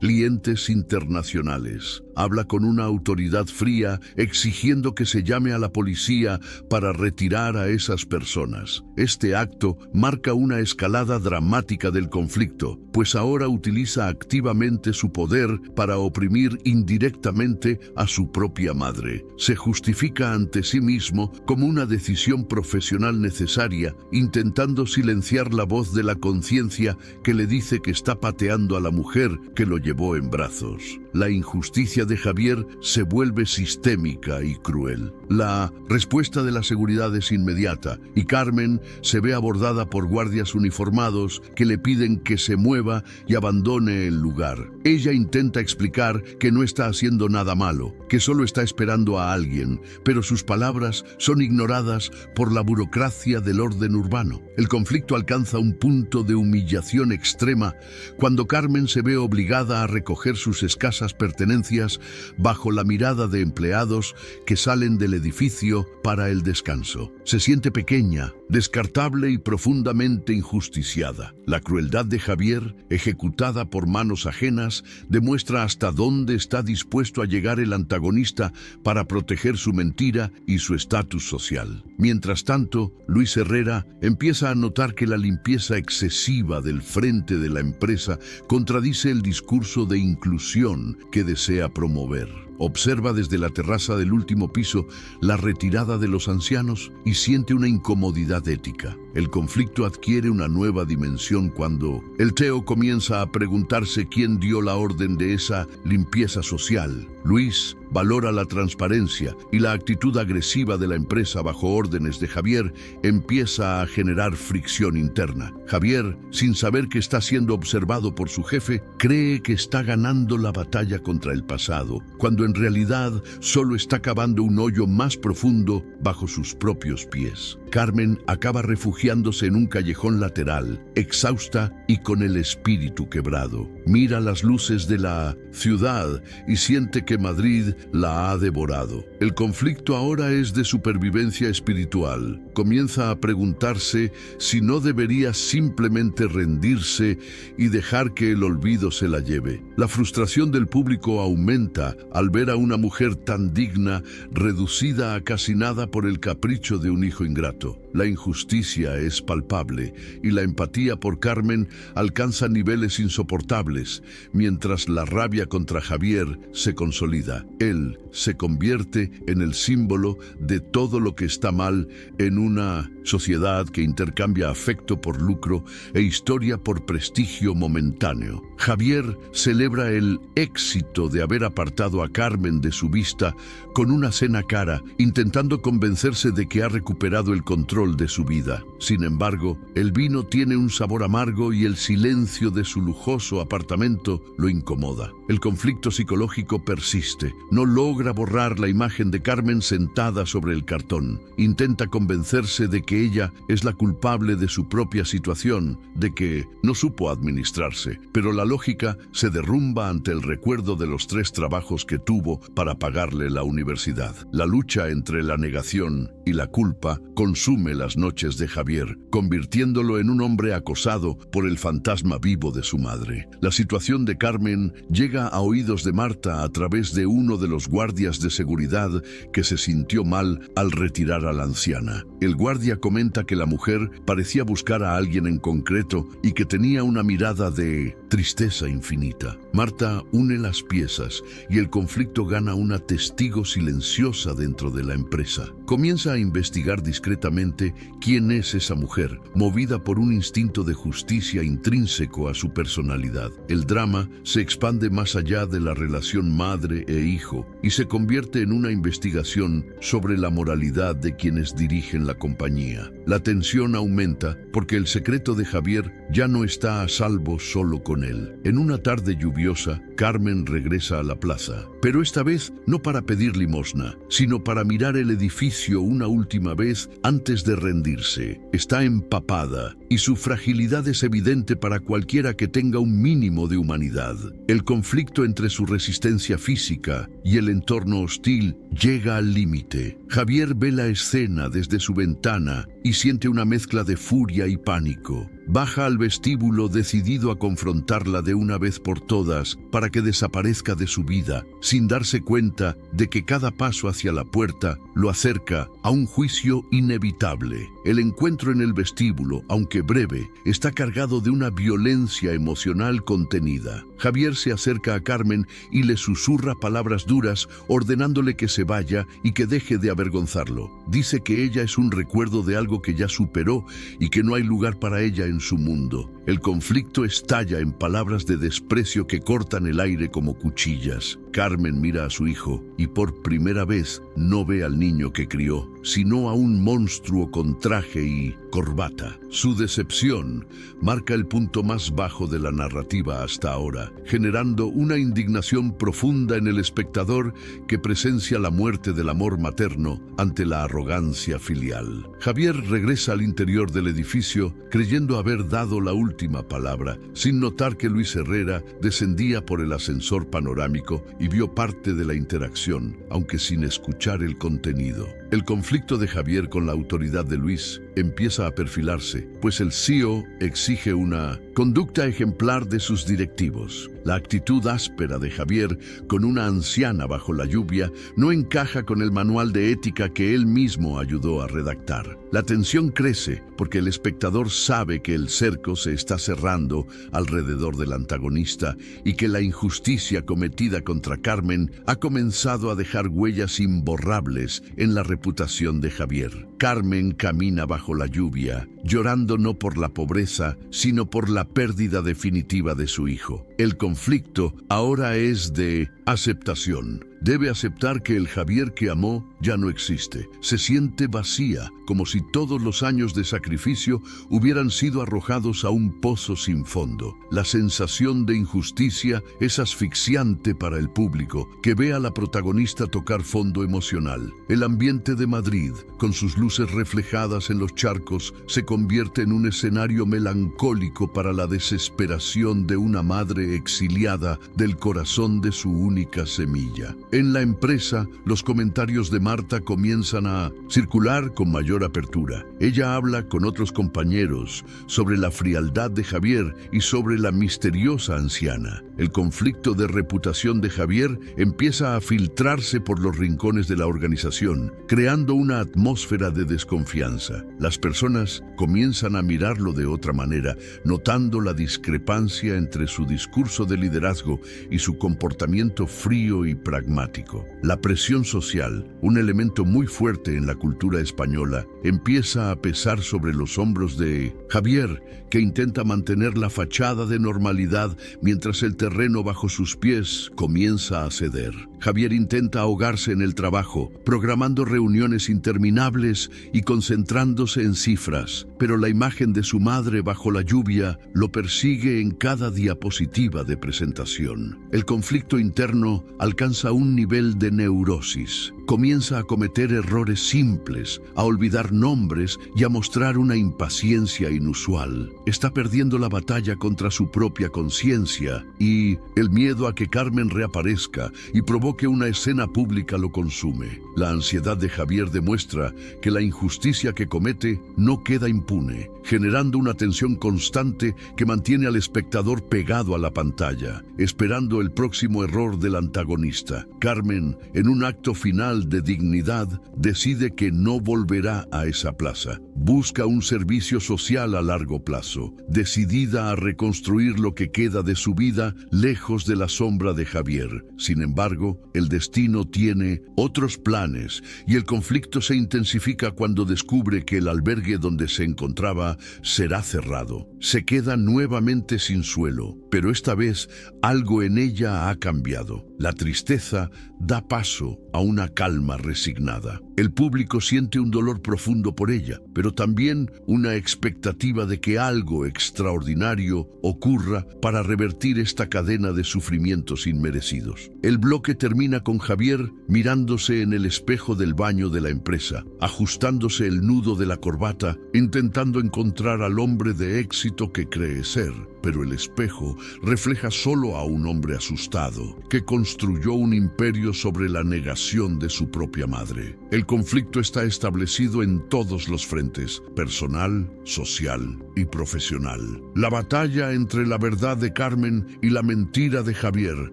clientes internacionales. Habla con una autoridad fría, exigiendo que se llame a la policía para retirar a esas personas. Este acto marca una escalada dramática del conflicto, pues ahora utiliza activamente su poder para oprimir indirectamente a su propia madre. Se justifica ante sí mismo como una decisión profesional necesaria, intentando silenciar la voz de la conciencia que le dice que está pateando a la mujer que lo llevó en brazos. La injusticia de Javier se vuelve sistémica y cruel. La respuesta de la seguridad es inmediata y Carmen se ve abordada por guardias uniformados que le piden que se mueva y abandone el lugar. Ella intenta explicar que no está haciendo nada malo, que solo está esperando a alguien, pero sus palabras son ignoradas por la burocracia del orden urbano. El conflicto alcanza un punto de humillación extrema cuando Carmen se ve obligada a recoger sus escasas pertenencias bajo la mirada de empleados que salen del edificio para el descanso. Se siente pequeña, descartable y profundamente injusticiada. La crueldad de Javier, ejecutada por manos ajenas, demuestra hasta dónde está dispuesto a llegar el antagonista para proteger su mentira y su estatus social. Mientras tanto, Luis Herrera empieza a notar que la limpieza excesiva del frente de la empresa contradice el discurso de inclusión que desea promover. Observa desde la terraza del último piso la retirada de los ancianos y siente una incomodidad ética. El conflicto adquiere una nueva dimensión cuando el Teo comienza a preguntarse quién dio la orden de esa limpieza social. Luis valora la transparencia y la actitud agresiva de la empresa bajo órdenes de Javier empieza a generar fricción interna. Javier, sin saber que está siendo observado por su jefe, cree que está ganando la batalla contra el pasado, cuando en realidad solo está cavando un hoyo más profundo bajo sus propios pies. Carmen acaba refugiándose en un callejón lateral, exhausta y con el espíritu quebrado. Mira las luces de la ciudad y siente que Madrid la ha devorado. El conflicto ahora es de supervivencia espiritual. Comienza a preguntarse si no debería simplemente rendirse y dejar que el olvido se la lleve. La frustración del público aumenta al ver a una mujer tan digna reducida a casi nada por el capricho de un hijo ingrato. La injusticia es palpable y la empatía por Carmen alcanza niveles insoportables, mientras la rabia contra Javier se consolida. Él se convierte en el símbolo de todo lo que está mal en una sociedad que intercambia afecto por lucro e historia por prestigio momentáneo. Javier celebra el éxito de haber apartado a Carmen de su vista con una cena cara, intentando convencerse de que ha recuperado el control de su vida. Sin embargo, el vino tiene un sabor amargo y el silencio de su lujoso apartamento lo incomoda. El conflicto psicológico persiste. No logra borrar la imagen de Carmen sentada sobre el cartón. Intenta convencerse de que ella es la culpable de su propia situación, de que no supo administrarse, pero la lógica se derrumba ante el recuerdo de los 3 trabajos que tuvo para pagarle la universidad. La lucha entre la negación y la culpa consume las noches de Javier, convirtiéndolo en un hombre acosado por el fantasma vivo de su madre. La situación de Carmen llega a oídos de Marta a través de uno de los guardias de seguridad que se sintió mal al retirar a la anciana. El guardia comenta que la mujer parecía buscar a alguien en concreto y que tenía una mirada de tristeza infinita. Marta une las piezas y el conflicto gana una testigo silenciosa dentro de la empresa. Comienza a investigar discretamente quién es esa mujer, movida por un instinto de justicia intrínseco a su personalidad. El drama se expande más allá de la relación madre e hijo y se convierte en una investigación sobre la moralidad de quienes dirigen la compañía. La tensión aumenta porque el secreto de Javier ya no está a salvo solo con él. En una tarde lluviosa, Carmen regresa a la plaza, pero esta vez no para pedir limosna, sino para mirar el edificio una última vez antes de rendirse. Está empapada y su fragilidad es evidente para cualquiera que tenga un mínimo de humanidad. El conflicto entre su resistencia física y el entorno hostil llega al límite. Javier ve la escena desde su ventana y siente una mezcla de furia y pánico. Baja al vestíbulo decidido a confrontarla de una vez por todas para que desaparezca de su vida, sin darse cuenta de que cada paso hacia la puerta lo acerca a un juicio inevitable. El encuentro en el vestíbulo, aunque breve, está cargado de una violencia emocional contenida. Javier se acerca a Carmen y le susurra palabras duras, ordenándole que se vaya y que deje de avergonzarlo. Dice que ella es un recuerdo de algo que ya superó y que no hay lugar para ella en su mundo. El conflicto estalla en palabras de desprecio que cortan el aire como cuchillas. Carmen mira a su hijo y por primera vez no ve al niño que crió, sino a un monstruo con traje y corbata. Su decepción marca el punto más bajo de la narrativa hasta ahora, generando una indignación profunda en el espectador que presencia la muerte del amor materno ante la arrogancia filial. Javier regresa al interior del edificio creyendo haber dado la última palabra, sin notar que Luis Herrera descendía por el ascensor panorámico y vio parte de la interacción, aunque sin escuchar el contenido. El conflicto de Javier con la autoridad de Luis empieza a perfilarse, pues el CEO exige una conducta ejemplar de sus directivos. La actitud áspera de Javier con una anciana bajo la lluvia no encaja con el manual de ética que él mismo ayudó a redactar. La tensión crece porque el espectador sabe que el cerco se está cerrando alrededor del antagonista y que la injusticia cometida contra Carmen ha comenzado a dejar huellas imborrables en la reputación de Javier. Carmen camina bajo la lluvia, llorando no por la pobreza, sino por la pérdida definitiva de su hijo. El conflicto ahora es de aceptación. Debe aceptar que el Javier que amó ya no existe. Se siente vacía, como si todos los años de sacrificio hubieran sido arrojados a un pozo sin fondo. La sensación de injusticia es asfixiante para el público, que ve a la protagonista tocar fondo emocional. El ambiente de Madrid, con sus luces reflejadas en los charcos, se convierte en un escenario melancólico para la desesperación de una madre exiliada del corazón de su única semilla. En la empresa, los comentarios de Marta comienzan a circular con mayor apertura. Ella habla con otros compañeros sobre la frialdad de Javier y sobre la misteriosa anciana. El conflicto de reputación de Javier empieza a filtrarse por los rincones de la organización, creando una atmósfera de desconfianza. Las personas comienzan a mirarlo de otra manera, notando la discrepancia entre su discurso de liderazgo y su comportamiento frío y pragmático. dramático. La presión social, un elemento muy fuerte en la cultura española, empieza a pesar sobre los hombros de Javier, que intenta mantener la fachada de normalidad mientras el terreno bajo sus pies comienza a ceder. Javier intenta ahogarse en el trabajo, programando reuniones interminables y concentrándose en cifras, pero la imagen de su madre bajo la lluvia lo persigue en cada diapositiva de presentación. El conflicto interno alcanza un nivel de neurosis. Comienza a cometer errores simples, a olvidar nombres y a mostrar una impaciencia inusual. Está perdiendo la batalla contra su propia conciencia y el miedo a que Carmen reaparezca y provoque una escena pública lo consume. La ansiedad de Javier demuestra que la injusticia que comete no queda impune, generando una tensión constante que mantiene al espectador pegado a la pantalla, esperando el próximo error del antagonista. Carmen, en un acto final de dignidad, decide que no volverá a esa plaza. Busca un servicio social a largo plazo, decidida a reconstruir lo que queda de su vida lejos de la sombra de Javier. Sin embargo, el destino tiene otros planes y el conflicto se intensifica cuando descubre que el albergue donde se encontraba será cerrado. Se queda nuevamente sin suelo, pero esta vez algo en ella ha cambiado. La tristeza da paso a una calma resignada. El público siente un dolor profundo por ella, pero también una expectativa de que algo extraordinario ocurra para revertir esta cadena de sufrimientos inmerecidos. El bloque termina con Javier mirándose en el espejo del baño de la empresa, ajustándose el nudo de la corbata, intentando encontrar al hombre de éxito que cree ser. Pero el espejo refleja solo a un hombre asustado, que construyó un imperio sobre la negación de su propia madre. El conflicto está establecido en todos los frentes, personal, social y profesional. La batalla entre la verdad de Carmen y la mentira de Javier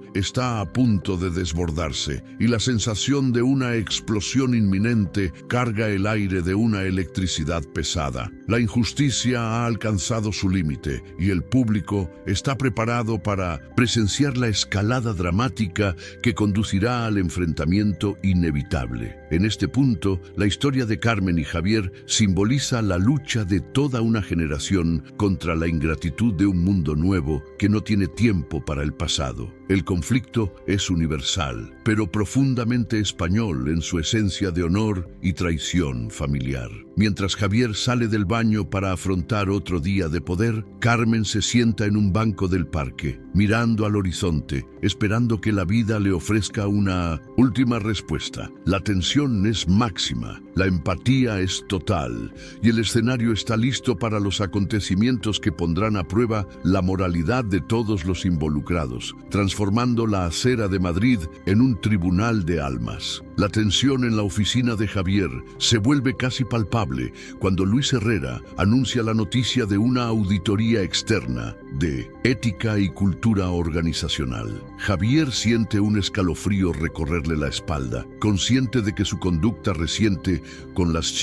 está a punto de desbordarse, y la sensación de una explosión inminente carga el aire de una electricidad pesada. La injusticia ha alcanzado su límite, y el público está preparado para presenciar la escalada dramática que conducirá al enfrentamiento inevitable. En este punto, la historia de Carmen y Javier simboliza la lucha de toda una generación contra la ingratitud de un mundo nuevo que no tiene tiempo para el pasado. El conflicto es universal, pero profundamente español en su esencia de honor y traición familiar. Mientras Javier sale del baño para afrontar otro día de poder, Carmen se sienta en un banco del parque, mirando al horizonte, esperando que la vida le ofrezca una última respuesta. La tensión es máxima, la empatía es total, y el escenario está listo para los acontecimientos que pondrán a prueba la moralidad de todos los involucrados, transformando la acera de Madrid en un tribunal de almas. La tensión en la oficina de Javier se vuelve casi palpable cuando Luis Herrera anuncia la noticia de una auditoría externa de ética y cultura organizacional. Javier siente un escalofrío recorrerle la espalda, consciente de que su conducta reciente con las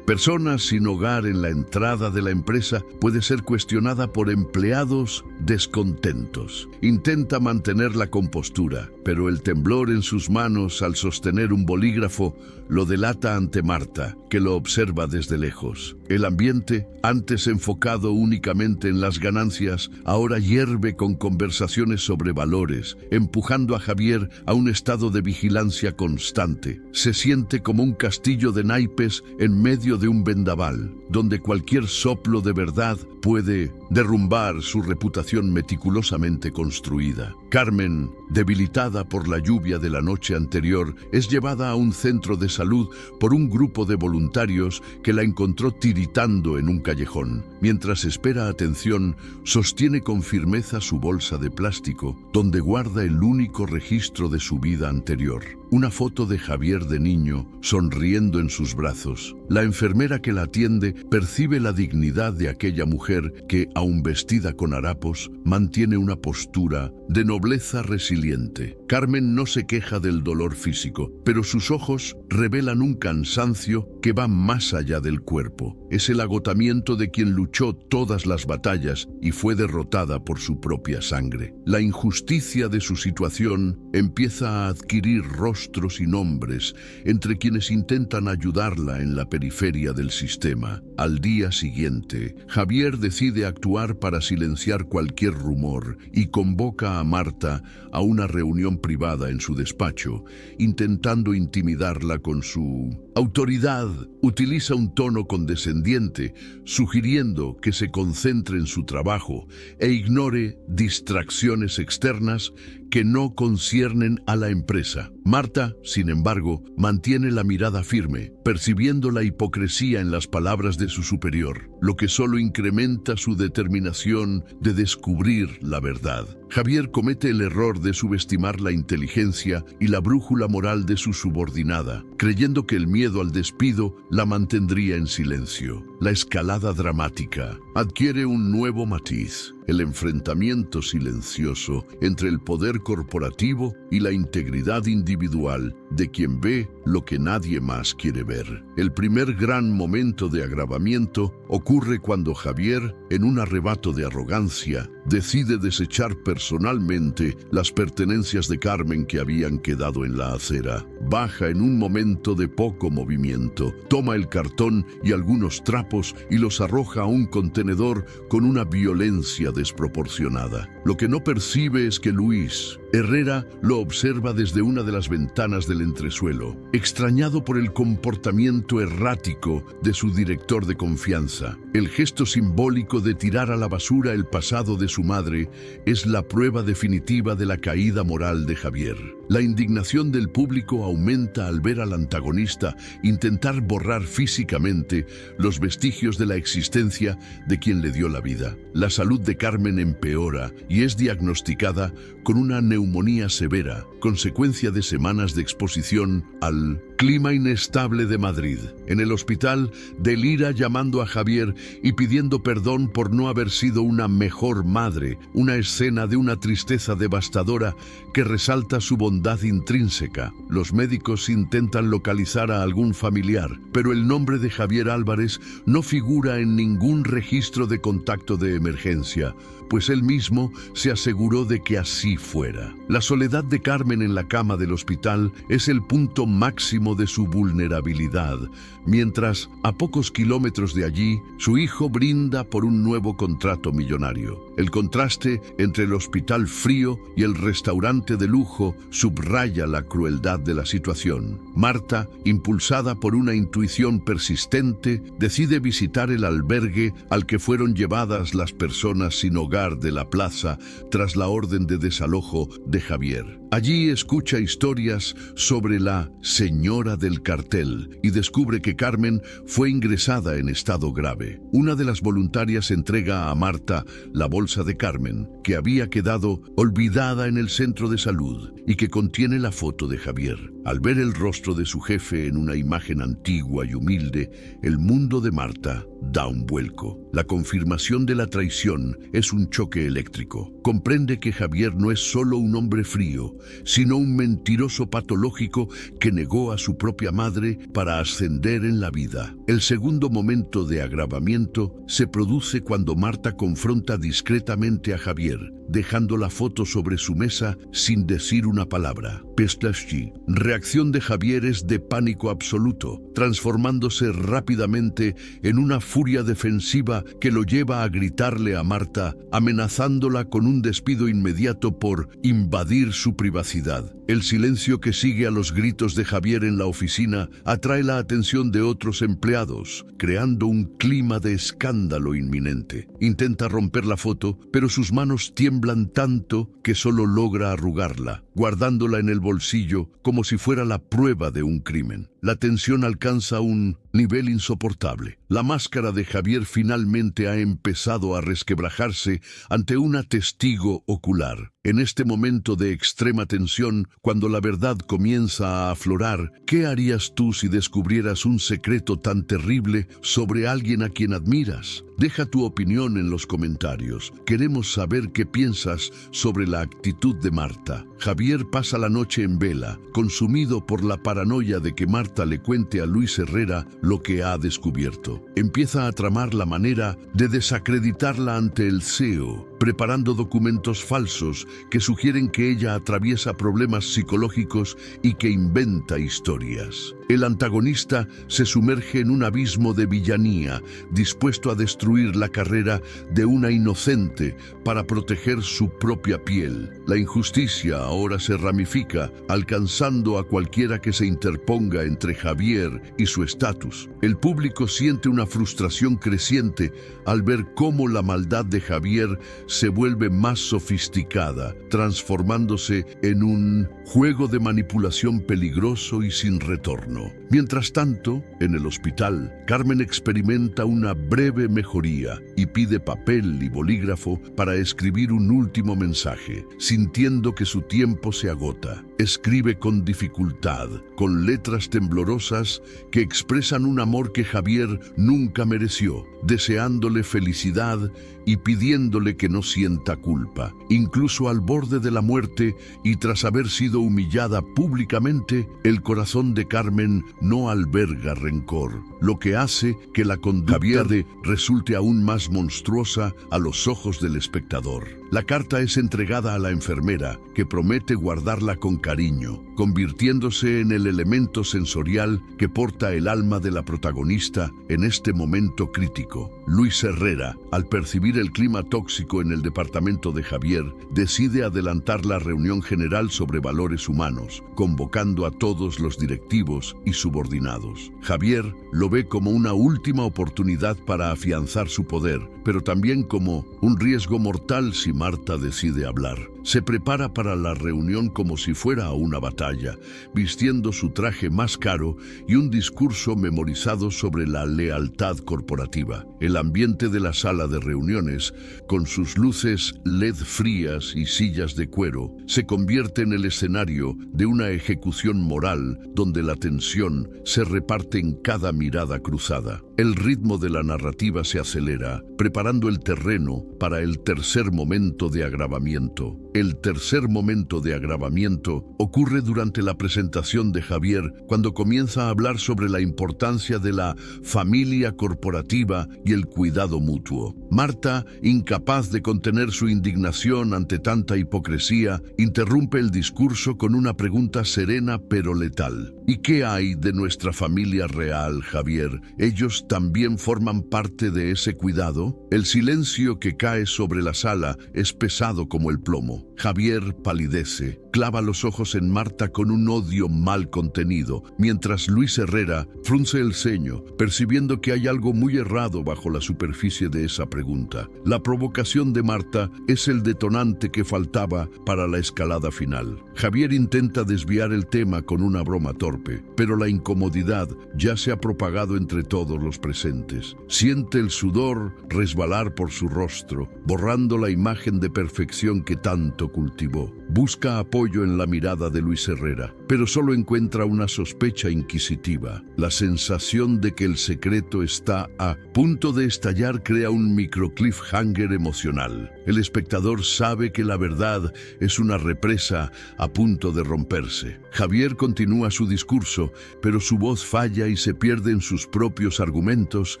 personas sin hogar en la entrada de la empresa puede ser cuestionada por empleados descontentos. Intenta mantener la compostura, pero el temblor en sus manos al sostener un bolígrafo lo delata ante Marta, que lo observa desde lejos. El ambiente, antes enfocado únicamente en las ganancias, ahora hierve con conversaciones sobre valores, empujando a Javier a un estado de vigilancia constante. Se siente como un castillo de naipes en medio de un vendaval, donde cualquier soplo de verdad puede derrumbar su reputación meticulosamente construida. Carmen, debilitada por la lluvia de la noche anterior, es llevada a un centro de salud por un grupo de voluntarios que la encontró tiritando en un callejón. Mientras espera atención, sostiene con firmeza su bolsa de plástico, donde guarda el único registro de su vida anterior: una foto de Javier de niño, sonriendo en sus brazos. La enfermera que la atiende percibe la dignidad de aquella mujer que, aun vestida con harapos, mantiene una postura de nobleza resiliente. Carmen no se queja del dolor físico, pero sus ojos revelan un cansancio que va más allá del cuerpo. Es el agotamiento de quien luchó todas las batallas y fue derrotada por su propia sangre. La injusticia de su situación empieza a adquirir rostros y nombres entre quienes intentan ayudarla en la periferia del sistema. Al día siguiente, Javier decide actuar para silenciar cualquier rumor y convoca a Marta a una reunión privada en su despacho, intentando intimidarla con su autoridad. Utiliza un tono condescendiente, sugiriendo que se concentre en su trabajo e ignore distracciones externas que no conciernen a la empresa. Marta, sin embargo, mantiene la mirada firme, percibiendo la hipocresía en las palabras de su superior, lo que solo incrementa su determinación de descubrir la verdad. Javier comete el error de subestimar la inteligencia y la brújula moral de su subordinada, creyendo que el miedo al despido la mantendría en silencio. La escalada dramática adquiere un nuevo matiz: el enfrentamiento silencioso entre el poder corporativo y la integridad individual de quien ve lo que nadie más quiere ver. El primer gran momento de agravamiento ocurre cuando Javier, en un arrebato de arrogancia, decide desechar personalmente las pertenencias de Carmen que habían quedado en la acera. Baja en un momento de poco movimiento, toma el cartón y algunos trapos y los arroja a un contenedor con una violencia desproporcionada. Lo que no percibe es que Luis Herrera lo observa desde una de las ventanas del entresuelo, extrañado por el comportamiento errático de su director de confianza. El gesto simbólico de tirar a la basura el pasado de su madre es la prueba definitiva de la caída moral de Javier. La indignación del público aumenta al ver al antagonista intentar borrar físicamente los vestigios de la existencia de quien le dio la vida. La salud de Carmen empeora y es diagnosticada con una neumonía severa, consecuencia de semanas de exposición al clima inestable de Madrid. En el hospital, delira llamando a Javier y pidiendo perdón por no haber sido una mejor madre, una escena de una tristeza devastadora que resalta su bondad intrínseca. Los médicos intentan localizar a algún familiar, pero el nombre de Javier Álvarez no figura en ningún registro de contacto de emergencia, pues él mismo se aseguró de que así fuera. La soledad de Carmen en la cama del hospital es el punto máximo de su vulnerabilidad, mientras, a pocos kilómetros de allí, su hijo brinda por un nuevo contrato millonario. El contraste entre el hospital frío y el restaurante de lujo subraya la crueldad de la situación. Marta, impulsada por una intuición persistente, decide visitar el albergue al que fueron llevadas las personas sin hogar de la plaza tras la orden de desalojo de Javier. Allí escucha historias sobre la señora del cartel y descubre que Carmen fue ingresada en estado grave. Una de las voluntarias entrega a Marta la bolsa de Carmen, que había quedado olvidada en el centro de salud y que contiene la foto de Javier. Al ver el rostro de su jefe en una imagen antigua y humilde, el mundo de Marta da un vuelco. La confirmación de la traición es un choque eléctrico. Comprende que Javier no es solo un hombre frío, sino un mentiroso patológico que negó a su propia madre para ascender en la vida. El segundo momento de agravamiento se produce cuando Marta confronta discretamente a Javier, dejando la foto sobre su mesa sin decir una palabra. Pestashchi. Reacción de Javier es de pánico absoluto, transformándose rápidamente en una furia defensiva que lo lleva a gritarle a Marta, amenazándola con un despido inmediato por invadir su privacidad. El silencio que sigue a los gritos de Javier en la oficina atrae la atención de otros empleados, creando un clima de escándalo inminente. Intenta romper la foto, pero sus manos tiemblan tanto que solo logra arrugarla, guardándola en el bolsillo como si fuera la prueba de un crimen. La tensión alcanza un nivel insoportable. La máscara de Javier finalmente ha empezado a resquebrajarse ante una testigo ocular. En este momento de extrema tensión, cuando la verdad comienza a aflorar, ¿qué harías tú si descubrieras un secreto tan terrible sobre alguien a quien admiras? Deja tu opinión en los comentarios. Queremos saber qué piensas sobre la actitud de Marta. Javier pasa la noche en vela, consumido por la paranoia de que Marta le cuente a Luis Herrera lo que ha descubierto. Empieza a tramar la manera de desacreditarla ante el CEO, preparando documentos falsos que sugieren que ella atraviesa problemas psicológicos y que inventa historias. El antagonista se sumerge en un abismo de villanía, dispuesto a destruir la carrera de una inocente para proteger su propia piel. La injusticia ahora se ramifica, alcanzando a cualquiera que se interponga entre Javier y su estatus. El público siente una frustración creciente al ver cómo la maldad de Javier se vuelve más sofisticada, transformándose en un juego de manipulación peligroso y sin retorno. Mientras tanto, en el hospital, Carmen experimenta una breve mejoría y pide papel y bolígrafo para escribir un último mensaje, sintiendo que su tiempo se agota. Escribe con dificultad, con letras temblorosas que expresan un amor que Javier nunca mereció, deseándole felicidad y pidiéndole que no sienta culpa. Incluso al borde de la muerte y tras haber sido humillada públicamente, el corazón de Carmen no alberga rencor, lo que hace que la conducta de resulte aún más monstruosa a los ojos del espectador. La carta es entregada a la enfermera, que promete guardarla con cariño, convirtiéndose en el elemento sensorial que porta el alma de la protagonista en este momento crítico. Luis Herrera, al percibir el clima tóxico en el departamento de Javier, decide adelantar la reunión general sobre valores humanos, convocando a todos los directivos y subordinados. Javier lo ve como una última oportunidad para afianzar su poder, pero también como un riesgo mortal si Marta decide hablar. Se prepara para la reunión como si fuera una batalla, vistiendo su traje más caro y un discurso memorizado sobre la lealtad corporativa. El ambiente de la sala de reuniones, con sus luces LED frías y sillas de cuero, se convierte en el escenario de una ejecución moral donde la tensión se reparte en cada mirada cruzada. El ritmo de la narrativa se acelera, preparando el terreno para el tercer momento de agravamiento. El tercer momento de agravamiento ocurre durante la presentación de Javier, cuando comienza a hablar sobre la importancia de la familia corporativa y el cuidado mutuo. Marta, incapaz de contener su indignación ante tanta hipocresía, interrumpe el discurso con una pregunta serena pero letal. ¿Y qué hay de nuestra familia real, Javier? ¿Ellos también forman parte de ese cuidado? El silencio que cae sobre la sala es pesado como el plomo. Javier palidece, clava los ojos en Marta con un odio mal contenido, mientras Luis Herrera frunce el ceño, percibiendo que hay algo muy errado bajo la superficie de esa pregunta. La provocación de Marta es el detonante que faltaba para la escalada final. Javier intenta desviar el tema con una broma torpe, pero la incomodidad ya se ha propagado entre todos los presentes. Siente el sudor resbalar por su rostro, borrando la imagen de perfección que tanto cultivó. Busca apoyo en la mirada de Luis Herrera, pero solo encuentra una sospecha inquisitiva. La sensación de que el secreto está a punto de estallar crea un micro cliffhanger emocional. El espectador sabe que la verdad es una represa a punto de romperse. Javier continúa su discurso, pero su voz falla y se pierde en sus propios argumentos,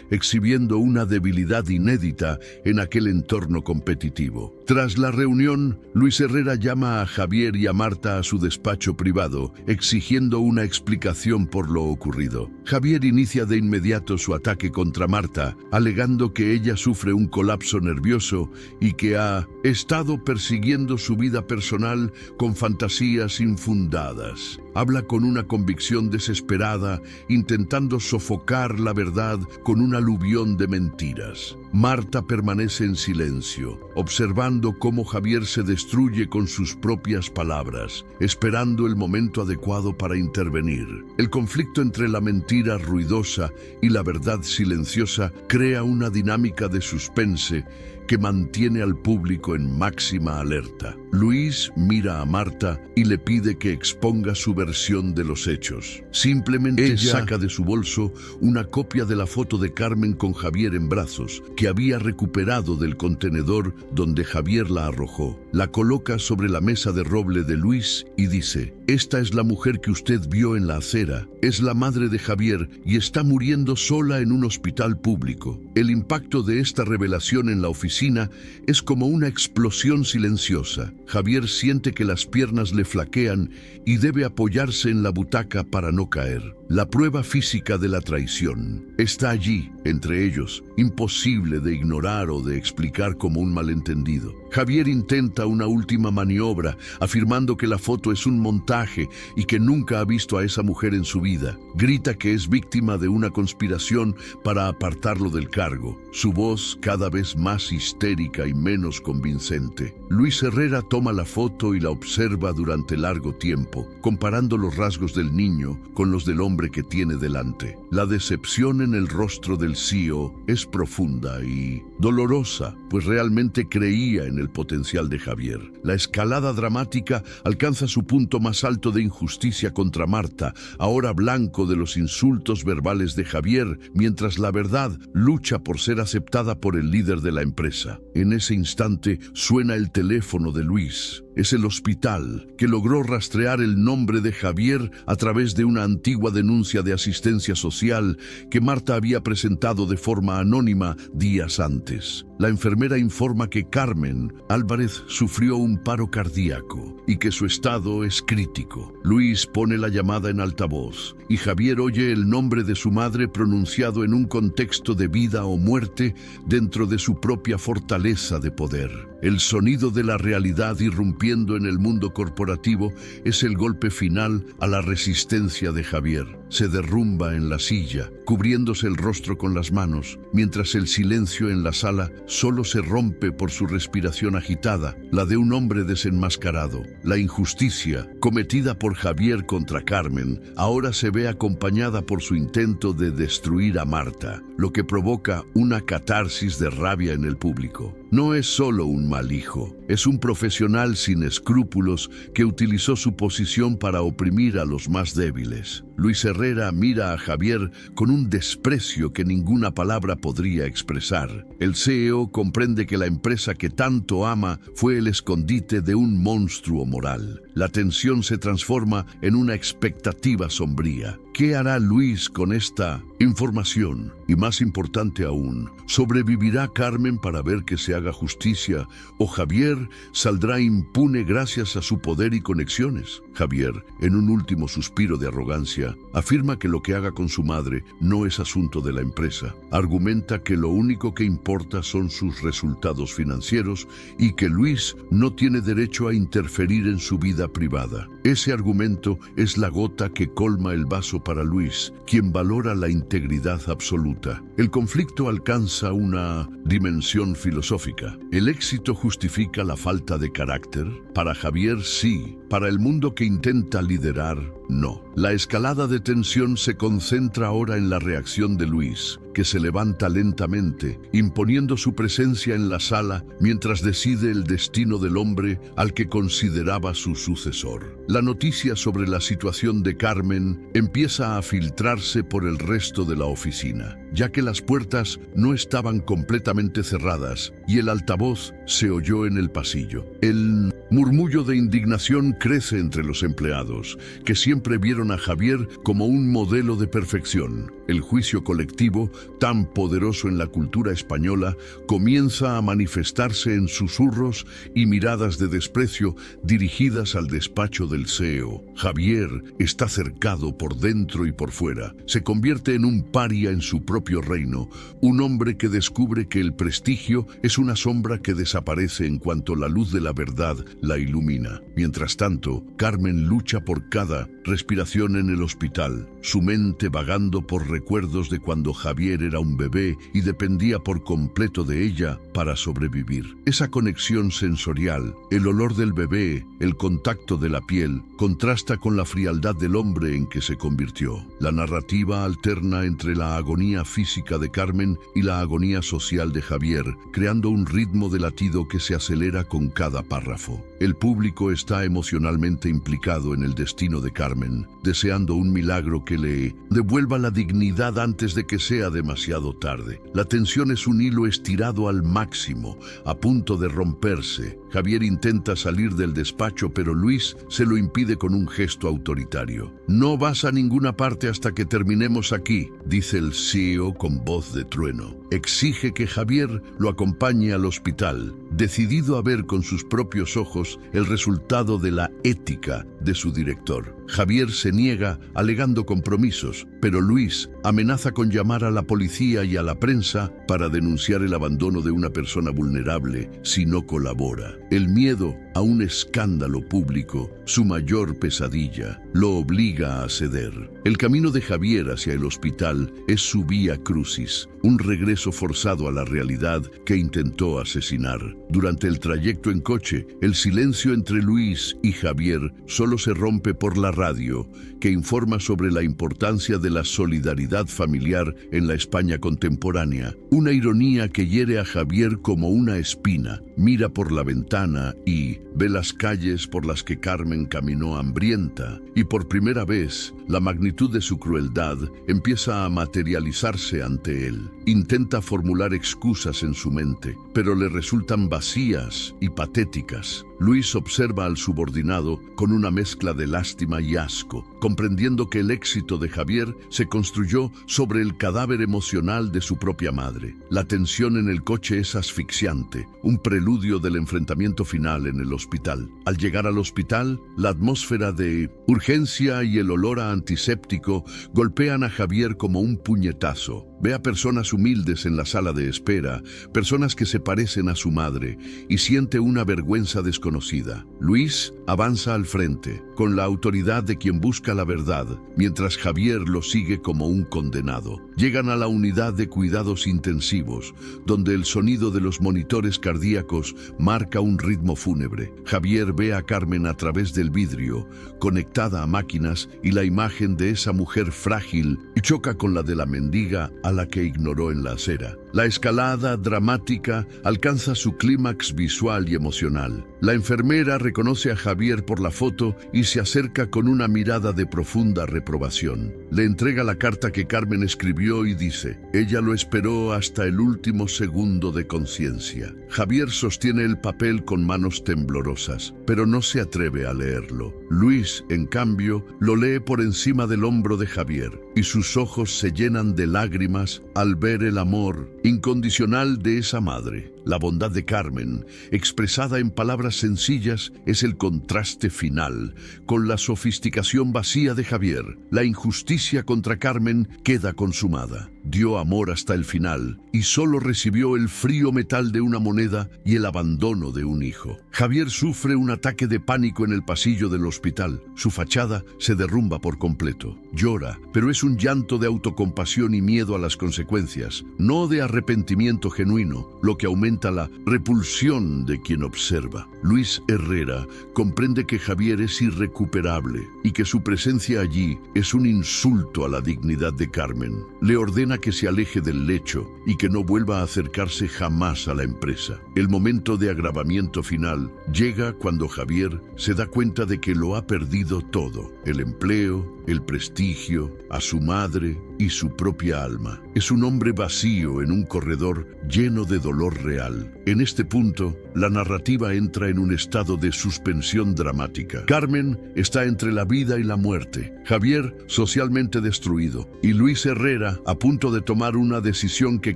exhibiendo una debilidad inédita en aquel entorno competitivo. Tras la reunión, Luis Herrera llama a Javier y a Marta a su despacho privado, exigiendo una explicación por lo ocurrido. Javier inicia de inmediato su ataque contra Marta, alegando que ella sufre un colapso nervioso y que ha estado persiguiendo su vida personal con fantasías infundadas. Habla con una convicción desesperada, intentando sofocar la verdad con un aluvión de mentiras. Marta permanece en silencio, observando cómo Javier se destruye con sus propias palabras, esperando el momento adecuado para intervenir. El conflicto entre la mentira ruidosa y la verdad silenciosa crea una dinámica de suspense que mantiene al público en máxima alerta. Luis mira a Marta y le pide que exponga su versión de los hechos. Simplemente ella saca de su bolso una copia de la foto de Carmen con Javier en brazos, que había recuperado del contenedor donde Javier la arrojó. La coloca sobre la mesa de roble de Luis y dice: «Esta es la mujer que usted vio en la acera. Es la madre de Javier y está muriendo sola en un hospital público». El impacto de esta revelación en la oficina es como una explosión silenciosa. Javier siente que las piernas le flaquean y debe apoyarse en la butaca para no caer. La prueba física de la traición está allí, entre ellos, imposible de ignorar o de explicar como un malentendido. Javier intenta una última maniobra, afirmando que la foto es un montaje y que nunca ha visto a esa mujer en su vida. Grita que es víctima de una conspiración para apartarlo del cargo, su voz cada vez más histérica y menos convincente. Luis Herrera toma la foto y la observa durante largo tiempo, comparando los rasgos del niño con los del hombre que tiene delante. La decepción en el rostro del CEO es profunda y dolorosa, pues realmente creía en el potencial de Javier. La escalada dramática alcanza su punto más alto de injusticia contra Marta, ahora blanco de los insultos verbales de Javier, mientras la verdad lucha por ser aceptada por el líder de la empresa. En ese instante suena el teléfono de Luis. Es el hospital, que logró rastrear el nombre de Javier a través de una antigua denuncia de asistencia social que Marta había presentado de forma anónima días antes. La enfermera informa que Carmen Álvarez sufrió un paro cardíaco y que su estado es crítico. Luis pone la llamada en altavoz y Javier oye el nombre de su madre pronunciado en un contexto de vida o muerte dentro de su propia fortaleza de poder. El sonido de la realidad irrumpiendo en el mundo corporativo es el golpe final a la resistencia de Javier. Se derrumba en la silla, cubriéndose el rostro con las manos, mientras el silencio en la sala solo se rompe por su respiración agitada, la de un hombre desenmascarado. La injusticia cometida por Javier contra Carmen ahora se ve acompañada por su intento de destruir a Marta, lo que provoca una catarsis de rabia en el público. No es solo un mal hijo, es un profesional sin escrúpulos que utilizó su posición para oprimir a los más débiles. Luis Herrera mira a Javier con un desprecio que ninguna palabra podría expresar. El CEO comprende que la empresa que tanto ama fue el escondite de un monstruo moral. La tensión se transforma en una expectativa sombría. ¿Qué hará Luis con esta información? Y más importante aún, ¿sobrevivirá Carmen para ver que se haga justicia o Javier saldrá impune gracias a su poder y conexiones? Javier, en un último suspiro de arrogancia, afirma que lo que haga con su madre no es asunto de la empresa. Argumenta que lo único que importa son sus resultados financieros y que Luis no tiene derecho a interferir en su vida privada. Ese argumento es la gota que colma el vaso para Luis, quien valora la integridad absoluta. El conflicto alcanza una dimensión filosófica. ¿El éxito justifica la falta de carácter? Para Javier, sí. Para el mundo que intenta liderar, no. La escalada de tensión se concentra ahora en la reacción de Luis, que se levanta lentamente, imponiendo su presencia en la sala mientras decide el destino del hombre al que consideraba su sucesor. La noticia sobre la situación de Carmen empieza a filtrarse por el resto de la oficina, ya que las puertas no estaban completamente cerradas y el altavoz se oyó en el pasillo. El murmullo de indignación crece entre los empleados, que siempre vieron a Javier como un modelo de perfección. El juicio colectivo, tan poderoso en la cultura española, comienza a manifestarse en susurros y miradas de desprecio dirigidas al despacho del CEO. Javier está cercado por dentro y por fuera. Se convierte en un paria en su propio reino, un hombre que descubre que el prestigio es una sombra que desaparece en cuanto la luz de la verdad la ilumina. Mientras tanto, Carmen lucha por cada respiración en el hospital, su mente vagando por recuerdos de cuando Javier era un bebé y dependía por completo de ella para sobrevivir. Esa conexión sensorial, el olor del bebé, el contacto de la piel, contrasta con la frialdad del hombre en que se convirtió. La narrativa alterna entre la agonía física de Carmen y la agonía social de Javier, creando un ritmo de latido que se acelera con cada párrafo. El público está emocionalmente implicado en el destino de Carmen. Carmen, deseando un milagro que le devuelva la dignidad antes de que sea demasiado tarde. La tensión es un hilo estirado al máximo, a punto de romperse. Javier intenta salir del despacho, pero Luis se lo impide con un gesto autoritario. «No vas a ninguna parte hasta que terminemos aquí», dice el CEO con voz de trueno. Exige que Javier lo acompañe al hospital, decidido a ver con sus propios ojos el resultado de la ética de su director. Javier se niega, alegando compromisos, pero Luis amenaza con llamar a la policía y a la prensa para denunciar el abandono de una persona vulnerable si no colabora. El miedo a un escándalo público, su mayor pesadilla, lo obliga a ceder. El camino de Javier hacia el hospital es su vía crucis, un regreso forzado a la realidad que intentó asesinar. Durante el trayecto en coche, el silencio entre Luis y Javier solo se rompe por la radio, que informa sobre la importancia de la solidaridad familiar en la España contemporánea. Una ironía que hiere a Javier como una espina. Mira por la ventana y ve las calles por las que Carmen caminó hambrienta, y por primera vez la magnitud de su crueldad empieza a materializarse ante él. Intenta formular excusas en su mente, pero le resultan vacías y patéticas. Luis observa al subordinado con una mezcla de lástima y asco, comprendiendo que el éxito de Javier se construyó sobre el cadáver emocional de su propia madre. La tensión en el coche es asfixiante, un preludio del enfrentamiento final en el hospital. Al llegar al hospital, la atmósfera de urgencia y el olor a antiséptico golpean a Javier como un puñetazo. Ve a personas humildes en la sala de espera, personas que se parecen a su madre, y siente una vergüenza desconocida. Luis avanza al frente, con la autoridad de quien busca la verdad, mientras Javier lo sigue como un condenado. Llegan a la unidad de cuidados intensivos, donde el sonido de los monitores cardíacos marca un ritmo fúnebre. Javier ve a Carmen a través del vidrio, conectada a máquinas, y la imagen de esa mujer frágil choca con la de la mendiga a la que ignoró en la acera. La escalada dramática alcanza su clímax visual y emocional. La enfermera reconoce a Javier por la foto y se acerca con una mirada de profunda reprobación. Le entrega la carta que Carmen escribió y dice: «Ella lo esperó hasta el último segundo de conciencia». Javier sostiene el papel con manos temblorosas, pero no se atreve a leerlo. Luis, en cambio, lo lee por encima del hombro de Javier, y sus ojos se llenan de lágrimas al ver el amor incondicional de esa madre. La bondad de Carmen, expresada en palabras sencillas, es el contraste final con la sofisticación vacía de Javier. La injusticia contra Carmen queda consumada. Dio amor hasta el final y solo recibió el frío metal de una moneda y el abandono de un hijo. Javier sufre un ataque de pánico en el pasillo del hospital. Su fachada se derrumba por completo. Llora, pero es un llanto de autocompasión y miedo a las consecuencias, no de arrepentimiento genuino, lo que aumenta la repulsión de quien observa. Luis Herrera comprende que Javier es irrecuperable y que su presencia allí es un insulto a la dignidad de Carmen. Le ordena que se aleje del lecho y que no vuelva a acercarse jamás a la empresa. El momento de agravamiento final llega cuando Javier se da cuenta de que lo ha perdido todo: el empleo, el prestigio, a su madre y su propia alma. Es un hombre vacío en un corredor lleno de dolor real. En este punto, la narrativa entra en un estado de suspensión dramática. Carmen está entre la vida y la muerte, Javier socialmente destruido, y Luis Herrera a punto de tomar una decisión que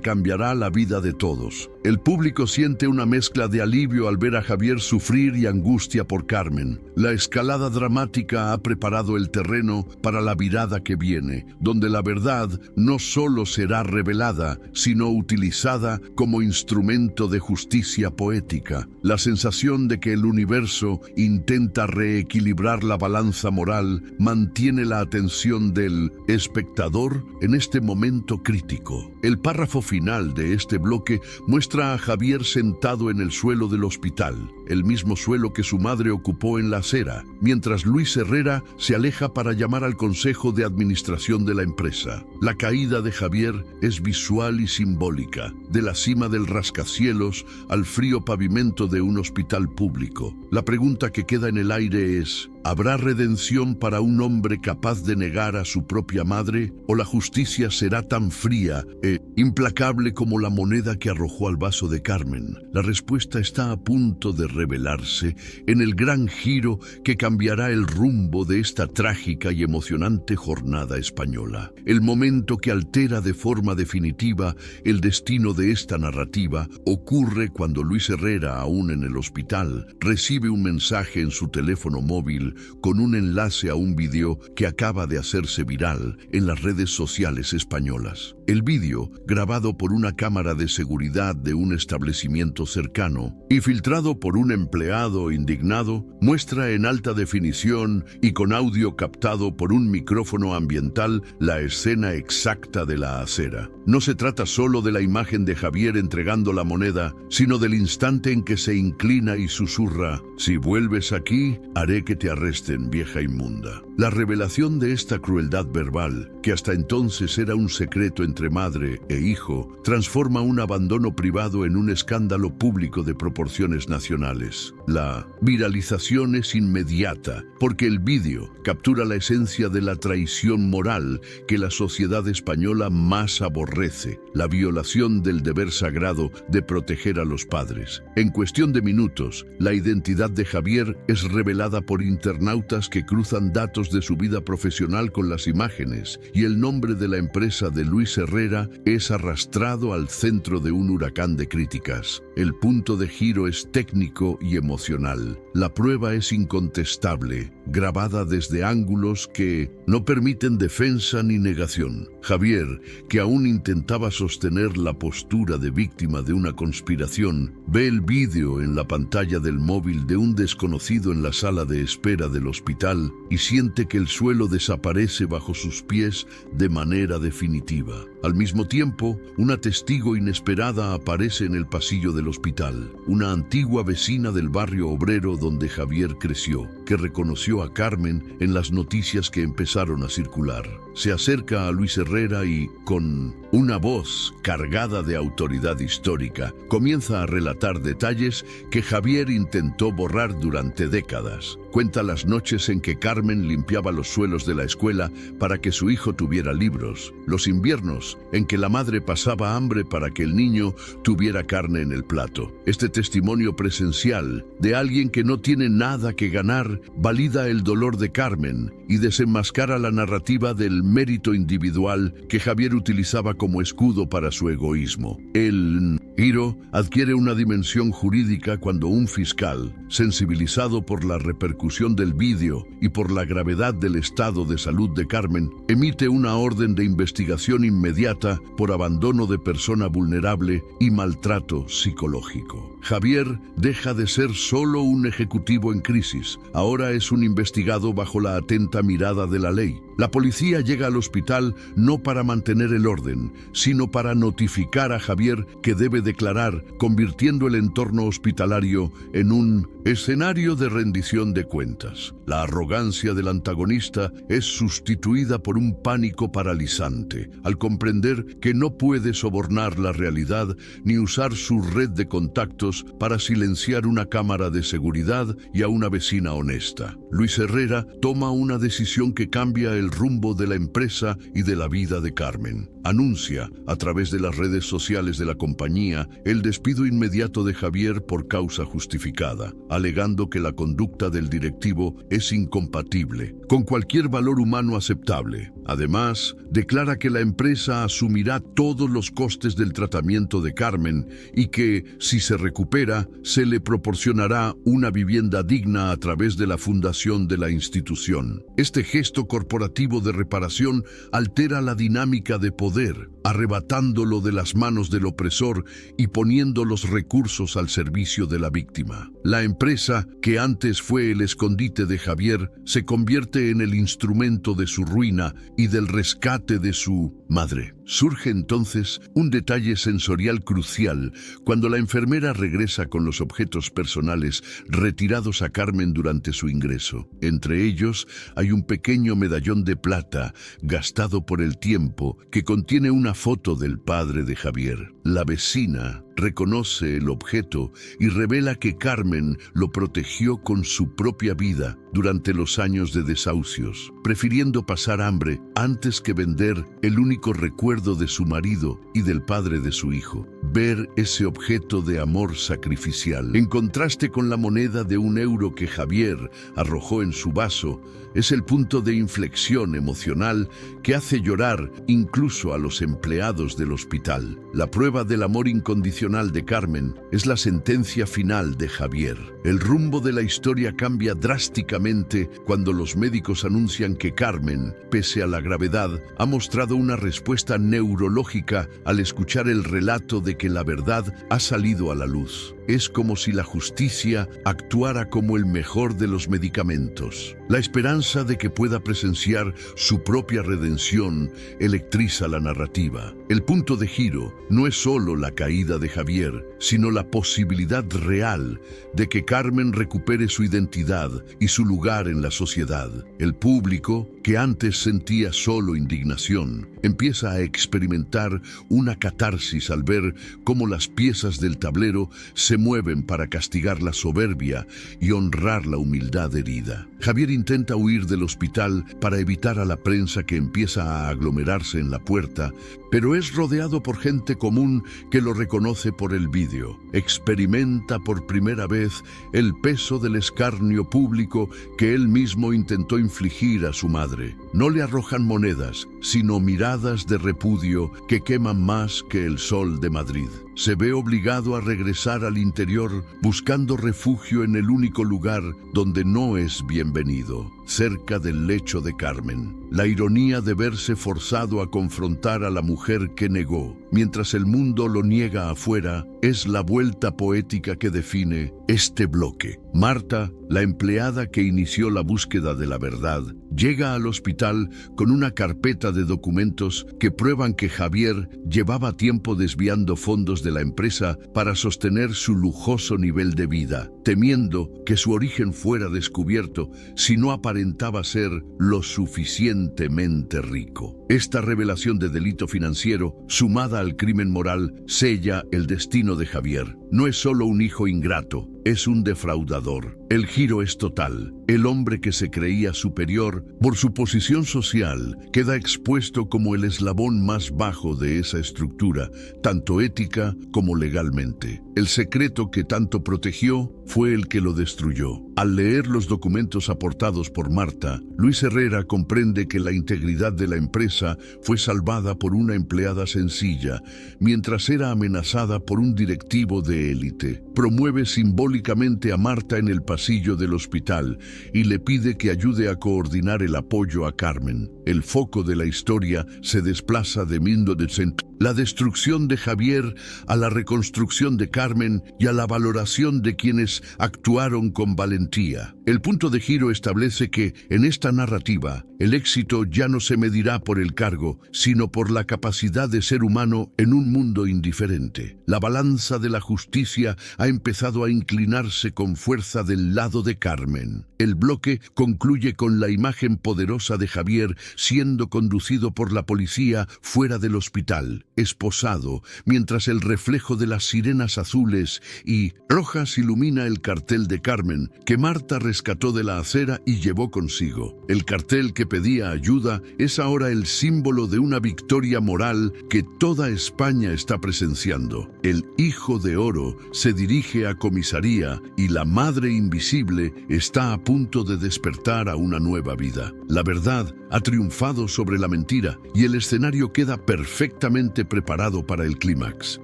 cambiará la vida de todos. El público siente una mezcla de alivio al ver a Javier sufrir y angustia por Carmen. La escalada dramática ha preparado el terreno para la virada que viene, donde la verdad no solo será revelada, sino utilizada como instrumento de justicia poética. La sensación de que el universo intenta reequilibrar la balanza moral mantiene la atención del espectador en este momento crítico. El párrafo final de este bloque muestra a Javier sentado en el suelo del hospital, el mismo suelo que su madre ocupó en la acera, mientras Luis Herrera se aleja para llamar al consejo de administración de la empresa. La caída de Javier es visual y simbólica, de la cima del rascacielos al frío pavimento de un hospital público. La pregunta que queda en el aire es: ¿Habrá redención para un hombre capaz de negar a su propia madre? ¿O la justicia será tan fría e implacable como la moneda que arrojó al vaso de Carmen? La respuesta está a punto de revelarse en el gran giro que cambiará el rumbo de esta trágica y emocionante jornada española. El momento que altera de forma definitiva el destino de esta narrativa ocurre cuando Luis Herrera, aún en el hospital, recibe un mensaje en su teléfono móvil con un enlace a un vídeo que acaba de hacerse viral en las redes sociales españolas. El vídeo, grabado por una cámara de seguridad de un establecimiento cercano y filtrado por un empleado indignado, muestra en alta definición y con audio captado por un micrófono ambiental la escena exacta de la acera. No se trata solo de la imagen de Javier entregando la moneda, sino del instante en que se inclina y susurra: «Si vuelves aquí, haré que te arresten, vieja inmunda». La revelación de esta crueldad verbal, que hasta entonces era un secreto entre madre e hijo, transforma un abandono privado en un escándalo público de proporciones nacionales. La viralización es inmediata, porque el vídeo captura la esencia de la traición moral que la sociedad española más aborrece: la violación del deber sagrado de proteger a los padres. En cuestión de minutos, la identidad de Javier es revelada por internautas que cruzan datos de su vida profesional con las imágenes, y el nombre de la empresa de Luis Herrera es arrastrado al centro de un huracán de críticas. El punto de giro es técnico y emocional. La prueba es incontestable, grabada desde ángulos que no permiten defensa ni negación. Javier, que aún intentaba sostener la postura de víctima de una conspiración, ve el vídeo en la pantalla del móvil de un desconocido en la sala de espera del hospital y siente que el suelo desaparece bajo sus pies de manera definitiva. Al mismo tiempo, una testigo inesperada aparece en el pasillo del hospital, una antigua vecina del barrio obrero donde Javier creció, que reconoció a Carmen en las noticias que empezaron a circular. Se acerca a Luis Herrera y, con una voz cargada de autoridad histórica, comienza a relatar detalles que Javier intentó borrar durante décadas. Cuenta las noches en que Carmen limpiaba los suelos de la escuela para que su hijo tuviera libros, los inviernos en que la madre pasaba hambre para que el niño tuviera carne en el plato. Este testimonio presencial de alguien que no tiene nada que ganar valida el dolor de Carmen y desenmascara la narrativa del mérito individual que Javier utilizaba como escudo para su egoísmo. El giro adquiere una dimensión jurídica cuando un fiscal, sensibilizado por la repercusión del vídeo y por la gravedad del estado de salud de Carmen, emite una orden de investigación inmediata por abandono de persona vulnerable y maltrato psicológico. Javier deja de ser solo un ejecutivo en crisis, ahora es un investigado bajo la atenta mirada de la ley. La policía llega al hospital no para mantener el orden, sino para notificar a Javier que debe declarar, convirtiendo el entorno hospitalario en un escenario de rendición de cuentas. La arrogancia del antagonista es sustituida por un pánico paralizante, al comprender que no puede sobornar la realidad ni usar su red de contactos para silenciar una cámara de seguridad y a una vecina honesta. Luis Herrera toma una decisión que cambia el rumbo de la empresa y de la vida de Carmen. Anuncia, a través de las redes sociales de la compañía, el despido inmediato de Javier por causa justificada, alegando que la conducta del directivo es incompatible con cualquier valor humano aceptable. Además, declara que la empresa asumirá todos los costes del tratamiento de Carmen y que, si se recupera, se le proporcionará una vivienda digna a través de la fundación de la institución. Este gesto corporativo de reparación altera la dinámica de poder, arrebatándolo de las manos del opresor y poniendo los recursos al servicio de la víctima. La empresa, que antes fue el escondite de Javier, se convierte en el instrumento de su ruina y del rescate de su madre. Surge entonces un detalle sensorial crucial cuando la enfermera regresa con los objetos personales retirados a Carmen durante su ingreso. Entre ellos hay un pequeño medallón de plata gastado por el tiempo que contiene una foto del padre de Javier. La vecina reconoce el objeto y revela que Carmen lo protegió con su propia vida durante los años de desahucios, prefiriendo pasar hambre antes que vender el único recuerdo de su marido y del padre de su hijo. Ver ese objeto de amor sacrificial, en contraste con la moneda de €1 que Javier arrojó en su vaso, es el punto de inflexión emocional que hace llorar incluso a los empleados del hospital. La prueba del amor incondicional de Carmen es la sentencia final de Javier. El rumbo de la historia cambia drásticamente cuando los médicos anuncian que Carmen, pese a la gravedad, ha mostrado una respuesta neurológica al escuchar el relato de que la verdad ha salido a la luz. Es como si la justicia actuara como el mejor de los medicamentos. La esperanza de que pueda presenciar su propia redención electriza la narrativa. El punto de giro no es solo la caída de Javier, sino la posibilidad real de que Carmen recupere su identidad y su lugar en la sociedad. El público, que antes sentía solo indignación, empieza a experimentar una catarsis al ver cómo las piezas del tablero se mueven para castigar la soberbia y honrar la humildad herida. Javier intenta huir del hospital para evitar a la prensa que empieza a aglomerarse en la puerta, pero es rodeado por gente común que lo reconoce por el vídeo. Experimenta por primera vez el peso del escarnio público que él mismo intentó infligir a su madre. No le arrojan monedas, sino miradas de repudio que queman más que el sol de Madrid. Se ve obligado a regresar al interior buscando refugio en el único lugar donde no es bienvenido, cerca del lecho de Carmen. La ironía de verse forzado a confrontar a la mujer que negó, mientras el mundo lo niega afuera, es la vuelta poética que define este bloque. Marta, la empleada que inició la búsqueda de la verdad, llega al hospital con una carpeta de documentos que prueban que Javier llevaba tiempo desviando fondos de la empresa para sostener su lujoso nivel de vida, temiendo que su origen fuera descubierto si no aparentaba ser lo suficientemente rico. Esta revelación de delito financiero, sumada al crimen moral, sella el destino de Javier. No es solo un hijo ingrato, es un defraudador. El giro es total. El hombre que se creía superior por su posición social queda expuesto como el eslabón más bajo de esa estructura, tanto ética como legalmente. El secreto que tanto protegió fue el que lo destruyó. Al leer los documentos aportados por Marta, Luis Herrera comprende que la integridad de la empresa fue salvada por una empleada sencilla, mientras era amenazada por un directivo de élite. Promueve simbólicamente a Marta en el pasillo del hospital y le pide que ayude a coordinar el apoyo a Carmen. El foco de la historia se desplaza de 1900, la destrucción de Javier, a la reconstrucción de Carmen y a la valoración de quienes actuaron con valentía. El punto de giro establece que, en esta narrativa, el éxito ya no se medirá por el cargo, sino por la capacidad de ser humano en un mundo indiferente. La balanza de la justicia ha empezado a inclinarse con fuerza del lado de Carmen. El bloque concluye con la imagen poderosa de Javier siendo conducido por la policía fuera del hospital, esposado, mientras el reflejo de las sirenas azules y rojas ilumina el cartel de Carmen, que Marta rescató de la acera y llevó consigo. El cartel que pedía ayuda es ahora el símbolo de una victoria moral que toda España está presenciando. El Hijo de Oro se dirige a comisaría y la Madre Invisible está a punto de despertar a una nueva vida. La verdad ha triunfado sobre la mentira y el escenario queda perfectamente preparado para el clímax,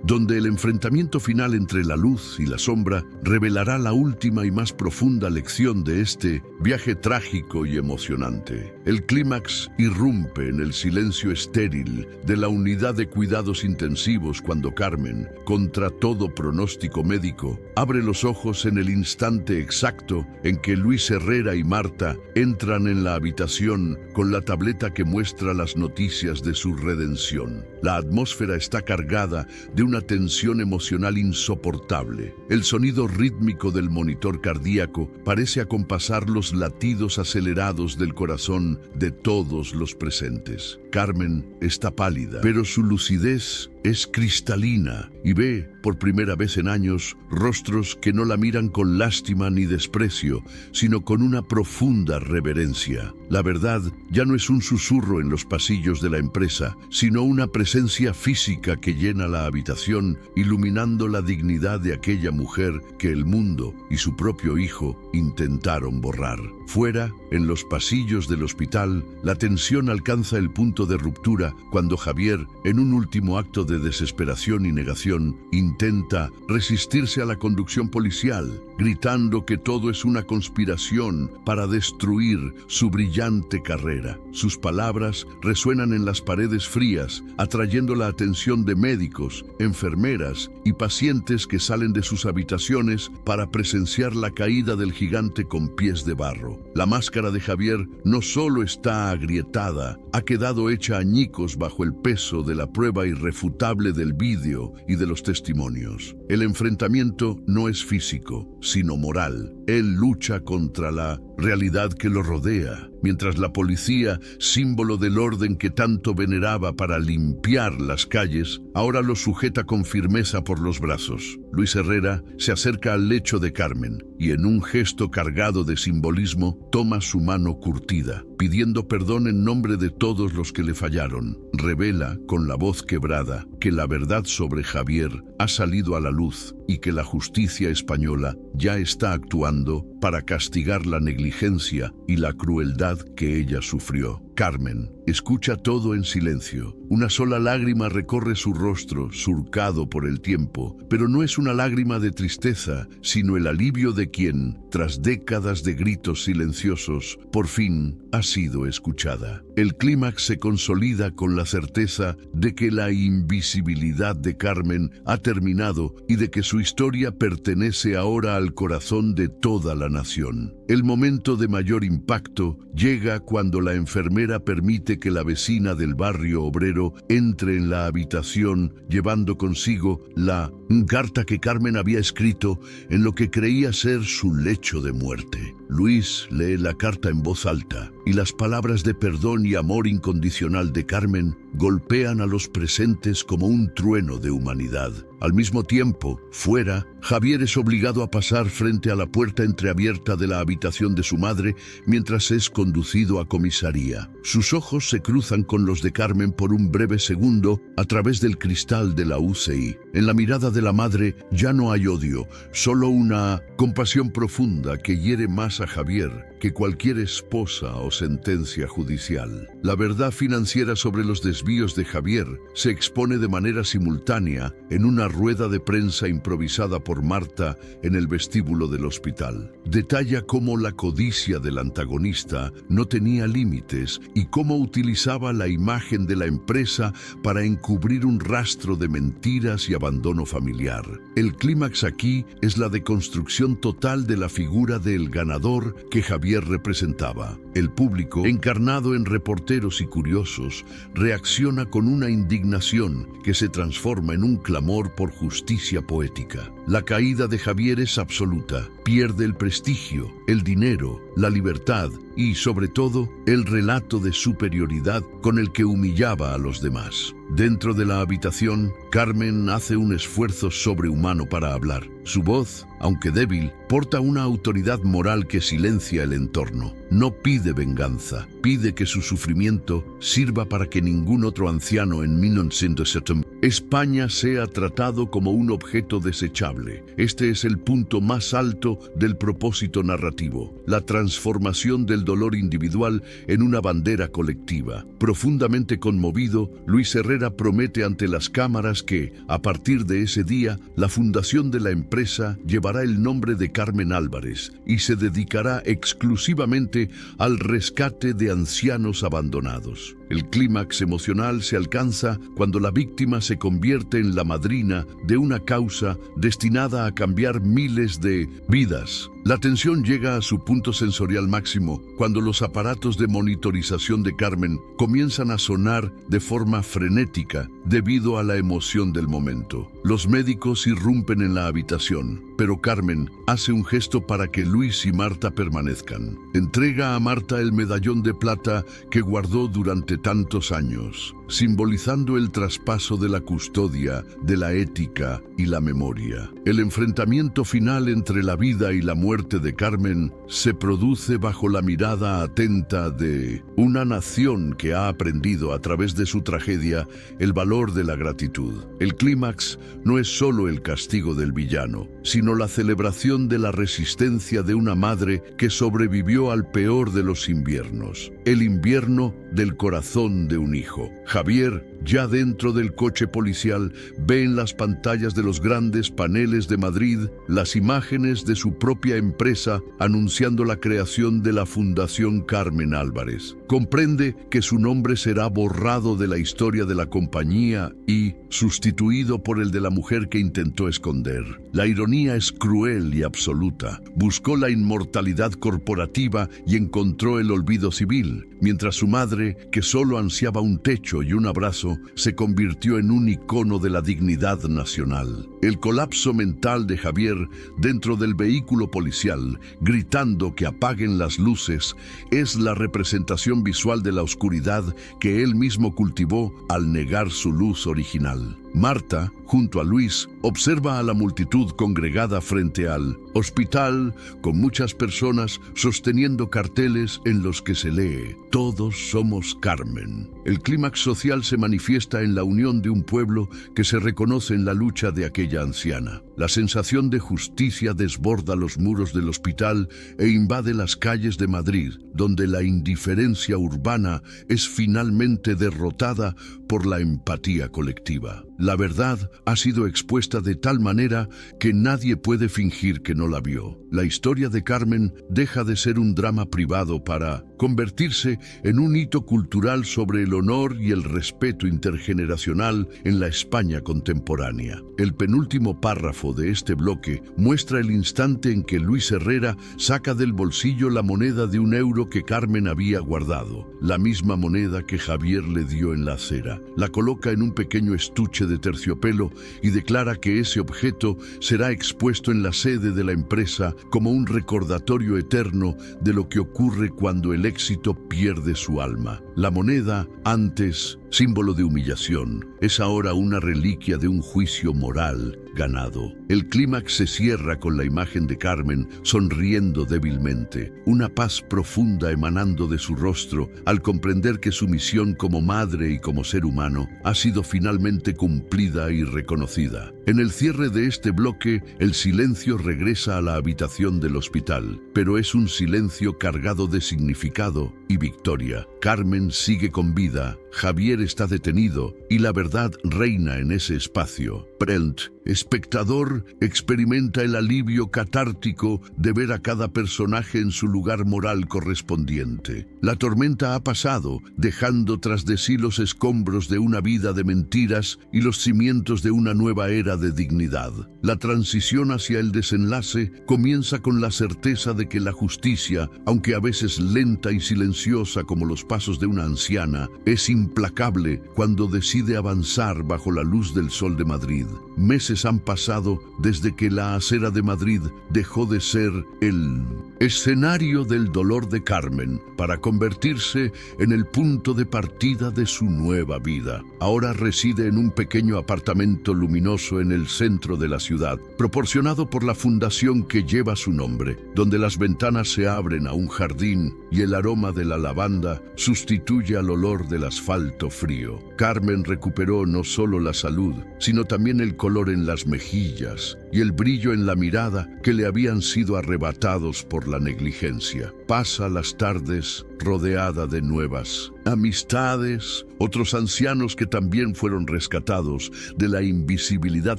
donde el enfrentamiento final entre la luz y la sombra revelará la última y más profunda lección de este viaje trágico y emocionante. El clímax irrumpe en el silencio estéril de la unidad de cuidados intensivos cuando Carmen, contra todo pronóstico médico, abre los ojos en el instante exacto en que Luis Herrera y Marta entran en la habitación con la tableta que muestra las noticias de su redención. La atmósfera está cargada de una tensión emocional insoportable. El sonido rítmico del monitor cardíaco parece acompasar los latidos acelerados del corazón de todos los presentes. Carmen está pálida, pero su lucidez es cristalina y ve, por primera vez en años, rostros que no la miran con lástima ni desprecio, sino con una profunda reverencia. La verdad ya no es un susurro en los pasillos de la empresa, sino una presencia física que llena la habitación, iluminando la dignidad de aquella mujer que el mundo y su propio hijo intentaron borrar. Fuera, en los pasillos del hospital, la tensión alcanza el punto de ruptura cuando Javier, en un último acto de desesperación y negación, intenta resistirse a la conducción policial, gritando que todo es una conspiración para destruir su brillante carrera. Sus palabras resuenan en las paredes frías, atrayendo la atención de médicos, enfermeras y pacientes que salen de sus habitaciones para presenciar la caída del gigante con pies de barro. La máscara de Javier no solo está agrietada, ha quedado hecha añicos bajo el peso de la prueba irrefutable del vídeo y de los testimonios. El enfrentamiento no es físico, sino moral. Él lucha contra la realidad que lo rodea, mientras la policía, símbolo del orden que tanto veneraba para limpiar las calles, ahora lo sujeta con firmeza por los brazos. Luis Herrera se acerca al lecho de Carmen y, en un gesto cargado de simbolismo, toma su mano curtida, pidiendo perdón en nombre de todos los que le fallaron. Revela, con la voz quebrada, que la verdad sobre Javier ha salido a la luz y que la justicia española ya está actuando para castigar la negligencia y la crueldad que ella sufrió. Carmen escucha todo en silencio. Una sola lágrima recorre su rostro, surcado por el tiempo, pero no es una lágrima de tristeza, sino el alivio de quien, tras décadas de gritos silenciosos, por fin ha sido escuchada. El clímax se consolida con la certeza de que la invisibilidad de Carmen ha terminado y de que su historia pertenece ahora al corazón de toda la nación. El momento de mayor impacto llega cuando la enfermera permite que la vecina del barrio obrero entre en la habitación llevando consigo la carta que Carmen había escrito en lo que creía ser su lecho de muerte. Luis lee la carta en voz alta y las palabras de perdón y amor incondicional de Carmen golpean a los presentes como un trueno de humanidad. Al mismo tiempo, fuera, Javier es obligado a pasar frente a la puerta entreabierta de la habitación de su madre mientras es conducido a comisaría. Sus ojos se cruzan con los de Carmen por un breve segundo a través del cristal de la UCI. En la mirada de la madre ya no hay odio, solo una compasión profunda que hiere más a Javier que cualquier esposa o sentencia judicial. La verdad financiera sobre los desvíos de Javier se expone de manera simultánea en una rueda de prensa improvisada por Marta en el vestíbulo del hospital. Detalla cómo la codicia del antagonista no tenía límites y cómo utilizaba la imagen de la empresa para encubrir un rastro de mentiras y abandono familiar. El clímax aquí es la deconstrucción total de la figura del ganador que Javier representaba. El público, encarnado en reporteros y curiosos, reacciona con una indignación que se transforma en un clamor por justicia poética. La caída de Javier es absoluta. Pierde el prestigio, el dinero, la libertad y, sobre todo, el relato de superioridad con el que humillaba a los demás. Dentro de la habitación, Carmen hace un esfuerzo sobrehumano para hablar. Su voz, aunque débil, porta una autoridad moral que silencia el entorno. No pide venganza, pide que su sufrimiento sirva para que ningún otro anciano en 1970 España sea tratado como un objeto desechable. Este es el punto más alto del propósito narrativo, la transformación del dolor individual en una bandera colectiva. Profundamente conmovido, Luis Herrera promete ante las cámaras que, a partir de ese día, la fundación de la empresa llevará el nombre de Carmen Álvarez y se dedicará exclusivamente al rescate de ancianos abandonados. El clímax emocional se alcanza cuando la víctima se convierte en la madrina de una causa destinada a cambiar miles de vidas. La tensión llega a su punto sensorial máximo cuando los aparatos de monitorización de Carmen comienzan a sonar de forma frenética debido a la emoción del momento. Los médicos irrumpen en la habitación, pero Carmen hace un gesto para que Luis y Marta permanezcan. Entrega a Marta el medallón de plata que guardó durante tantos años. simbolizando el traspaso de la custodia, de la ética y la memoria. El enfrentamiento final entre la vida y la muerte de Carmen se produce bajo la mirada atenta de una nación que ha aprendido a través de su tragedia el valor de la gratitud. El clímax no es solo el castigo del villano, sino la celebración de la resistencia de una madre que sobrevivió al peor de los inviernos, el invierno del corazón de un hijo. Javier, ya dentro del coche policial, ve en las pantallas de los grandes paneles de Madrid las imágenes de su propia empresa anunciando la creación de la Fundación Carmen Álvarez. Comprende que su nombre será borrado de la historia de la compañía y sustituido por el de la mujer que intentó esconder. La ironía es cruel y absoluta. Buscó la inmortalidad corporativa y encontró el olvido civil, mientras su madre, que solo ansiaba un techo y un abrazo, se convirtió en un icono de la dignidad nacional. El colapso mental de Javier dentro del vehículo policial, gritando que apaguen las luces, es la representación visual de la oscuridad que él mismo cultivó al negar su luz original. Marta, junto a Luis, observa a la multitud congregada frente al hospital, con muchas personas sosteniendo carteles en los que se lee: "Todos somos Carmen". El clímax social se manifiesta en la unión de un pueblo que se reconoce en la lucha de aquella anciana. La sensación de justicia desborda los muros del hospital e invade las calles de Madrid, donde la indiferencia urbana es finalmente derrotada por la empatía colectiva. La verdad ha sido expuesta de tal manera que nadie puede fingir que no la vio. La historia de Carmen deja de ser un drama privado para convertirse en un hito cultural sobre el honor y el respeto intergeneracional en la España contemporánea. El penúltimo párrafo de este bloque muestra el instante en que Luis Herrera saca del bolsillo la moneda de €1 que Carmen había guardado, la misma moneda que Javier le dio en la acera. La coloca en un pequeño estuche de terciopelo y declara que ese objeto será expuesto en la sede de la empresa como un recordatorio eterno de lo que ocurre cuando el éxito pierde su alma. La moneda, antes símbolo de humillación, es ahora una reliquia de un juicio moral ganado. El clímax se cierra con la imagen de Carmen sonriendo débilmente, una paz profunda emanando de su rostro al comprender que su misión como madre y como ser humano ha sido finalmente cumplida y reconocida. En el cierre de este bloque, el silencio regresa a la habitación del hospital, pero es un silencio cargado de significado y victoria. Carmen sigue con vida, Javier está detenido y la verdad reina en ese espacio. Brent, espectador, experimenta el alivio catártico de ver a cada personaje en su lugar moral correspondiente. La tormenta ha pasado, dejando tras de sí los escombros de una vida de mentiras y los cimientos de una nueva era de dignidad. La transición hacia el desenlace comienza con la certeza de que la justicia, aunque a veces lenta y silenciosa como los pasos de una anciana, es implacable cuando decide avanzar bajo la luz del sol de Madrid. Meses han pasado desde que la acera de Madrid dejó de ser el escenario del dolor de Carmen para convertirse en el punto de partida de su nueva vida. Ahora reside en un pequeño apartamento luminoso en el centro de la ciudad, proporcionado por la fundación que lleva su nombre, donde las ventanas se abren a un jardín y el aroma de la lavanda sustituye al olor del asfalto frío. Carmen recuperó no solo la salud, sino también el color en las mejillas y el brillo en la mirada que le habían sido arrebatados por la negligencia. Pasa las tardes rodeada de nuevas amistades, otros ancianos que también fueron rescatados de la invisibilidad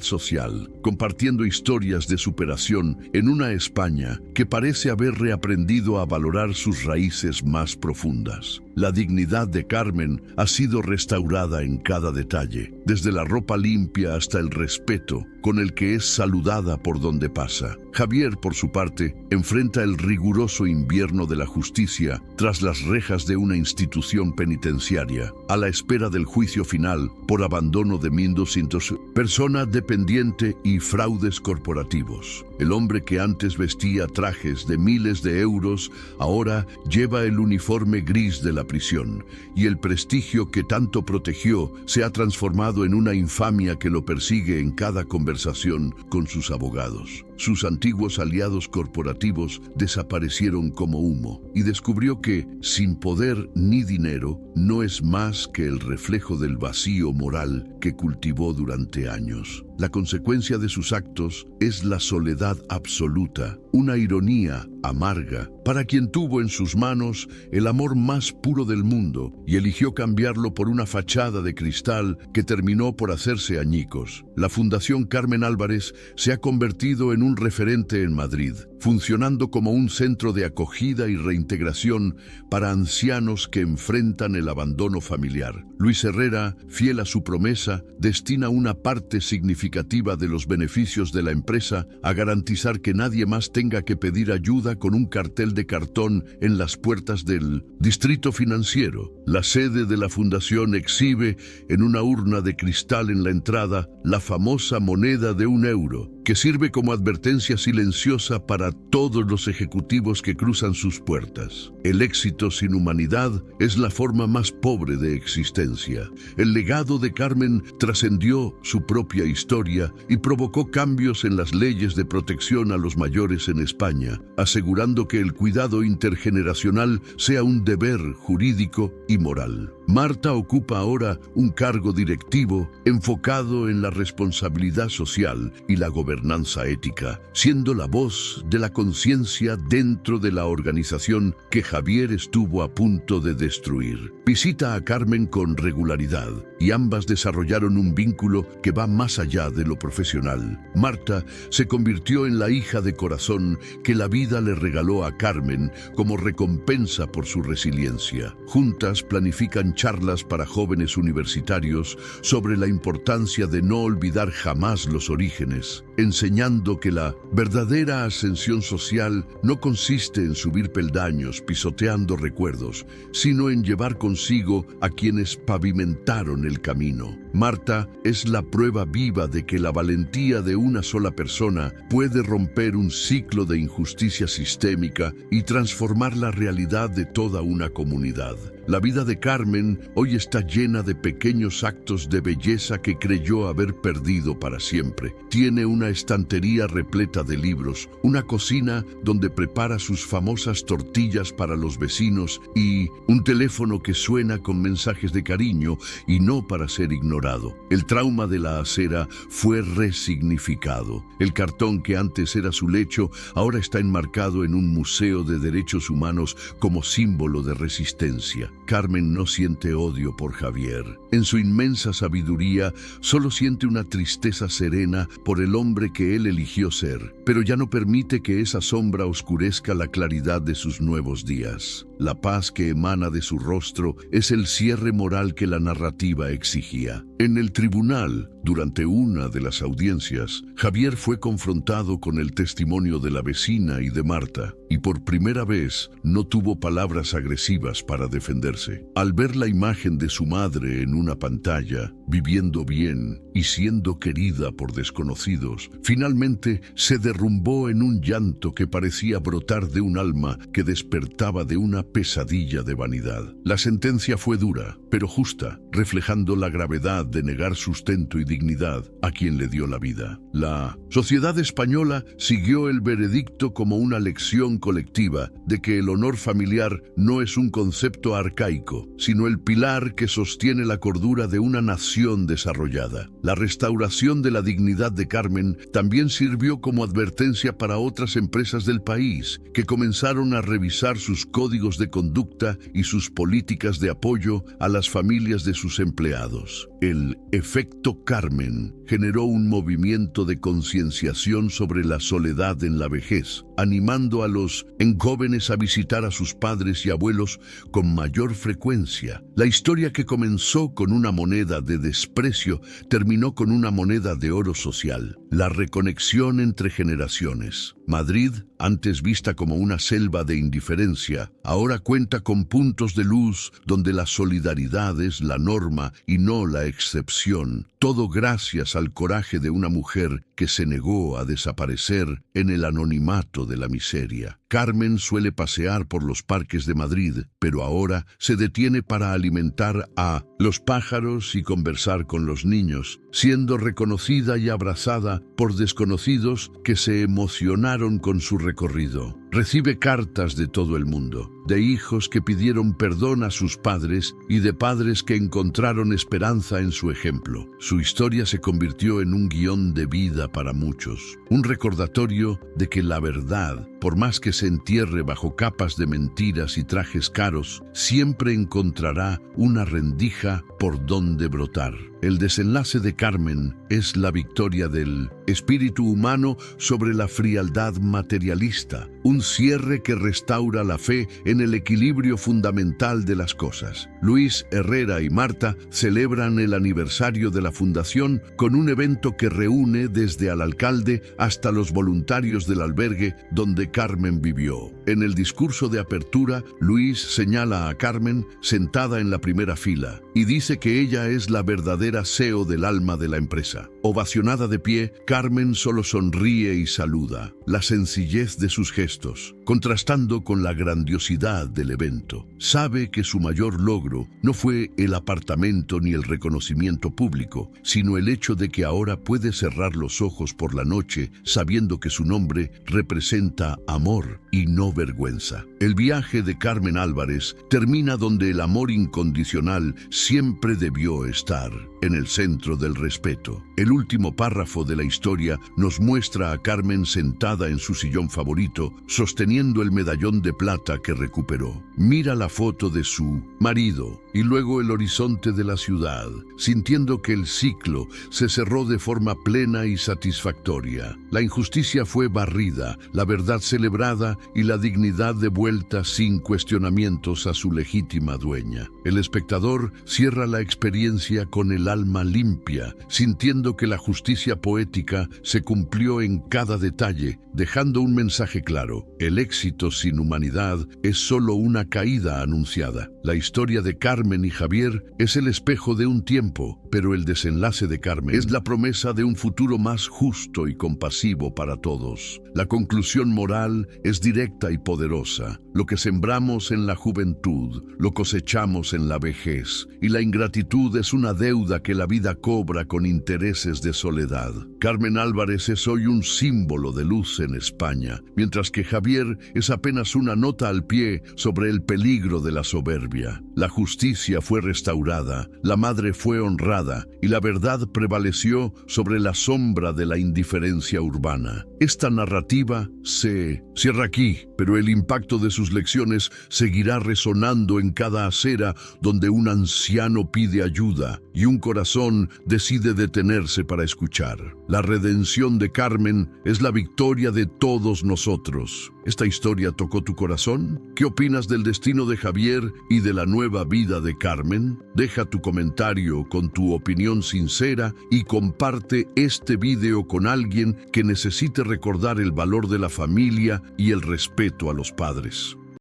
social, compartiendo historias de superación en una España que parece haber reaprendido a valorar sus raíces más profundas. La dignidad de Carmen ha sido restaurada en cada detalle, desde la ropa limpia hasta el respeto con el que es saludada por donde pasa. Javier, por su parte, enfrenta el riguroso invierno infierno de la justicia tras las rejas de una institución penitenciaria, a la espera del juicio final por abandono de 1.200 personas dependiente y fraudes corporativos. El hombre que antes vestía trajes de miles de euros, ahora lleva el uniforme gris de la prisión, y el prestigio que tanto protegió se ha transformado en una infamia que lo persigue en cada conversación con sus abogados. Sus antiguos aliados corporativos desaparecieron como humo, y descubrió que, sin poder ni dinero, no es más que el reflejo del vacío moral que cultivó durante años. La consecuencia de sus actos es la soledad absoluta, una ironía amarga para quien tuvo en sus manos el amor más puro del mundo y eligió cambiarlo por una fachada de cristal que terminó por hacerse añicos. La Fundación Carmen Álvarez se ha convertido en un referente en Madrid, funcionando como un centro de acogida y reintegración para ancianos que enfrentan el abandono familiar. Luis Herrera, fiel a su promesa, destina una parte significativa de los beneficios de la empresa a garantizar que nadie más tenga que pedir ayuda con un cartel de cartón en las puertas del distrito financiero. La sede de la fundación exhibe en una urna de cristal en la entrada la famosa moneda de €1, que sirve como advertencia silenciosa para todos los ejecutivos que cruzan sus puertas. El éxito sin humanidad es la forma más pobre de existencia. El legado de Carmen trascendió su propia historia y provocó cambios en las leyes de protección a los mayores en España, asegurando que el cuidado intergeneracional sea un deber jurídico y moral. Marta ocupa ahora un cargo directivo enfocado en la responsabilidad social y la gobernanza ética, siendo la voz de la conciencia dentro de la organización que Javier estuvo a punto de destruir. Visita a Carmen con regularidad y ambas desarrollaron un vínculo que va más allá de lo profesional. Marta se convirtió en la hija de corazón que la vida le regaló a Carmen como recompensa por su resiliencia. Juntas planifican charlas para jóvenes universitarios sobre la importancia de no olvidar jamás los orígenes, enseñando que la verdadera ascensión social no consiste en subir peldaños pisoteando recuerdos, sino en llevar consigo a quienes pavimentaron el camino. Marta es la prueba viva de que la valentía de una sola persona puede romper un ciclo de injusticia sistémica y transformar la realidad de toda una comunidad. La vida de Carmen hoy está llena de pequeños actos de belleza que creyó haber perdido para siempre. Tiene una estantería repleta de libros, una cocina donde prepara sus famosas tortillas para los vecinos y un teléfono que suena con mensajes de cariño y no para ser ignorado. El trauma de la acera fue resignificado. El cartón que antes era su lecho ahora está enmarcado en un museo de derechos humanos como símbolo de resistencia. Carmen no siente odio por Javier. En su inmensa sabiduría, solo siente una tristeza serena por el hombre que él eligió ser, pero ya no permite que esa sombra oscurezca la claridad de sus nuevos días. La paz que emana de su rostro es el cierre moral que la narrativa exigía. En el tribunal, durante una de las audiencias, Javier fue confrontado con el testimonio de la vecina y de Marta, y por primera vez no tuvo palabras agresivas para defenderse. Al ver la imagen de su madre en una pantalla, viviendo bien y siendo querida por desconocidos, finalmente se derrumbó en un llanto que parecía brotar de un alma que despertaba de una pesadilla de vanidad. La sentencia fue dura, pero justa, reflejando la gravedad de negar sustento y dignidad a quien le dio la vida. La sociedad española siguió el veredicto como una lección colectiva de que el honor familiar no es un concepto arcaico, sino el pilar que sostiene la cordura de una nación desarrollada. La restauración de la dignidad de Carmen también sirvió como advertencia para otras empresas del país, que comenzaron a revisar sus códigos de conducta y sus políticas de apoyo a las familias de sus empleados. El efecto Carmen generó un movimiento de concienciación sobre la soledad en la vejez, animando a los jóvenes a visitar a sus padres y abuelos con mayor frecuencia. La historia que comenzó con una moneda de desprecio terminó con una moneda de oro social. La reconexión entre generaciones. Madrid, antes vista como una selva de indiferencia, ahora cuenta con puntos de luz donde la solidaridad es la norma y no la excepción. Todo gracias al coraje de una mujer que se negó a desaparecer en el anonimato de la miseria. Carmen suele pasear por los parques de Madrid, pero ahora se detiene para alimentar a los pájaros y conversar con los niños, siendo reconocida y abrazada por desconocidos que se emocionaron con su recorrido. Recibe cartas de todo el mundo, de hijos que pidieron perdón a sus padres y de padres que encontraron esperanza en su ejemplo. Su historia se convirtió en un guión de vida para muchos, un recordatorio de que la verdad, por más que se entierre bajo capas de mentiras y trajes caros, siempre encontrará una rendija por donde brotar. El desenlace de Carmen es la victoria del espíritu humano sobre la frialdad materialista, un cierre que restaura la fe en el equilibrio fundamental de las cosas. Luis, Herrera y Marta celebran el aniversario de la fundación con un evento que reúne desde al alcalde hasta los voluntarios del albergue donde Carmen vivió. En el discurso de apertura, Luis señala a Carmen sentada en la primera fila y dice que ella es la verdadera CEO del alma de la empresa. Ovacionada de pie, Carmen solo sonríe y saluda, la sencillez de sus gestos, contrastando con la grandiosidad del evento. Sabe que su mayor logro no fue el apartamento ni el reconocimiento público, sino el hecho de que ahora puede cerrar los ojos por la noche sabiendo que su nombre representa amor y no vergüenza. El viaje de Carmen Álvarez termina donde el amor incondicional siempre debió estar, en el centro del respeto. El último párrafo de la historia nos muestra a Carmen sentada en su sillón favorito, sosteniendo el medallón de plata que recuperó. Mira la foto de su marido y luego el horizonte de la ciudad, sintiendo que el ciclo se cerró de forma plena y satisfactoria. La injusticia fue barrida, la verdad celebrada y la dignidad devuelta sin cuestionamientos a su legítima dueña. El espectador cierra la experiencia con el alma limpia, sintiendo que la justicia poética se cumplió en cada detalle, dejando un mensaje claro: el éxito sin humanidad es solo una caída anunciada. La historia de Carmen y Javier es el espejo de un tiempo, pero el desenlace de Carmen es la promesa de un futuro más justo y compasivo para todos. La conclusión moral es directa y poderosa. Lo que sembramos en la juventud, lo cosechamos en la vejez, y la ingratitud es una deuda que la vida cobra con intereses de soledad. Carmen Álvarez es hoy un símbolo de luz en España, mientras que Javier es apenas una nota al pie sobre el peligro de la soberbia. La justicia fue restaurada, la madre fue honrada y la verdad prevaleció sobre la sombra de la indiferencia urbana. Esta narrativa se cierra aquí, pero el impacto de sus lecciones seguirá resonando en cada acera donde un anciano pide ayuda y un corazón decide detenerse para escuchar. La redención de Carmen es la victoria de todos nosotros. ¿Esta historia tocó tu corazón? ¿Qué opinas del destino de Javier y de la nueva vida de Carmen? Deja tu comentario con tu opinión sincera y comparte este video con alguien que necesite recordar el valor de la familia y el respeto a los padres.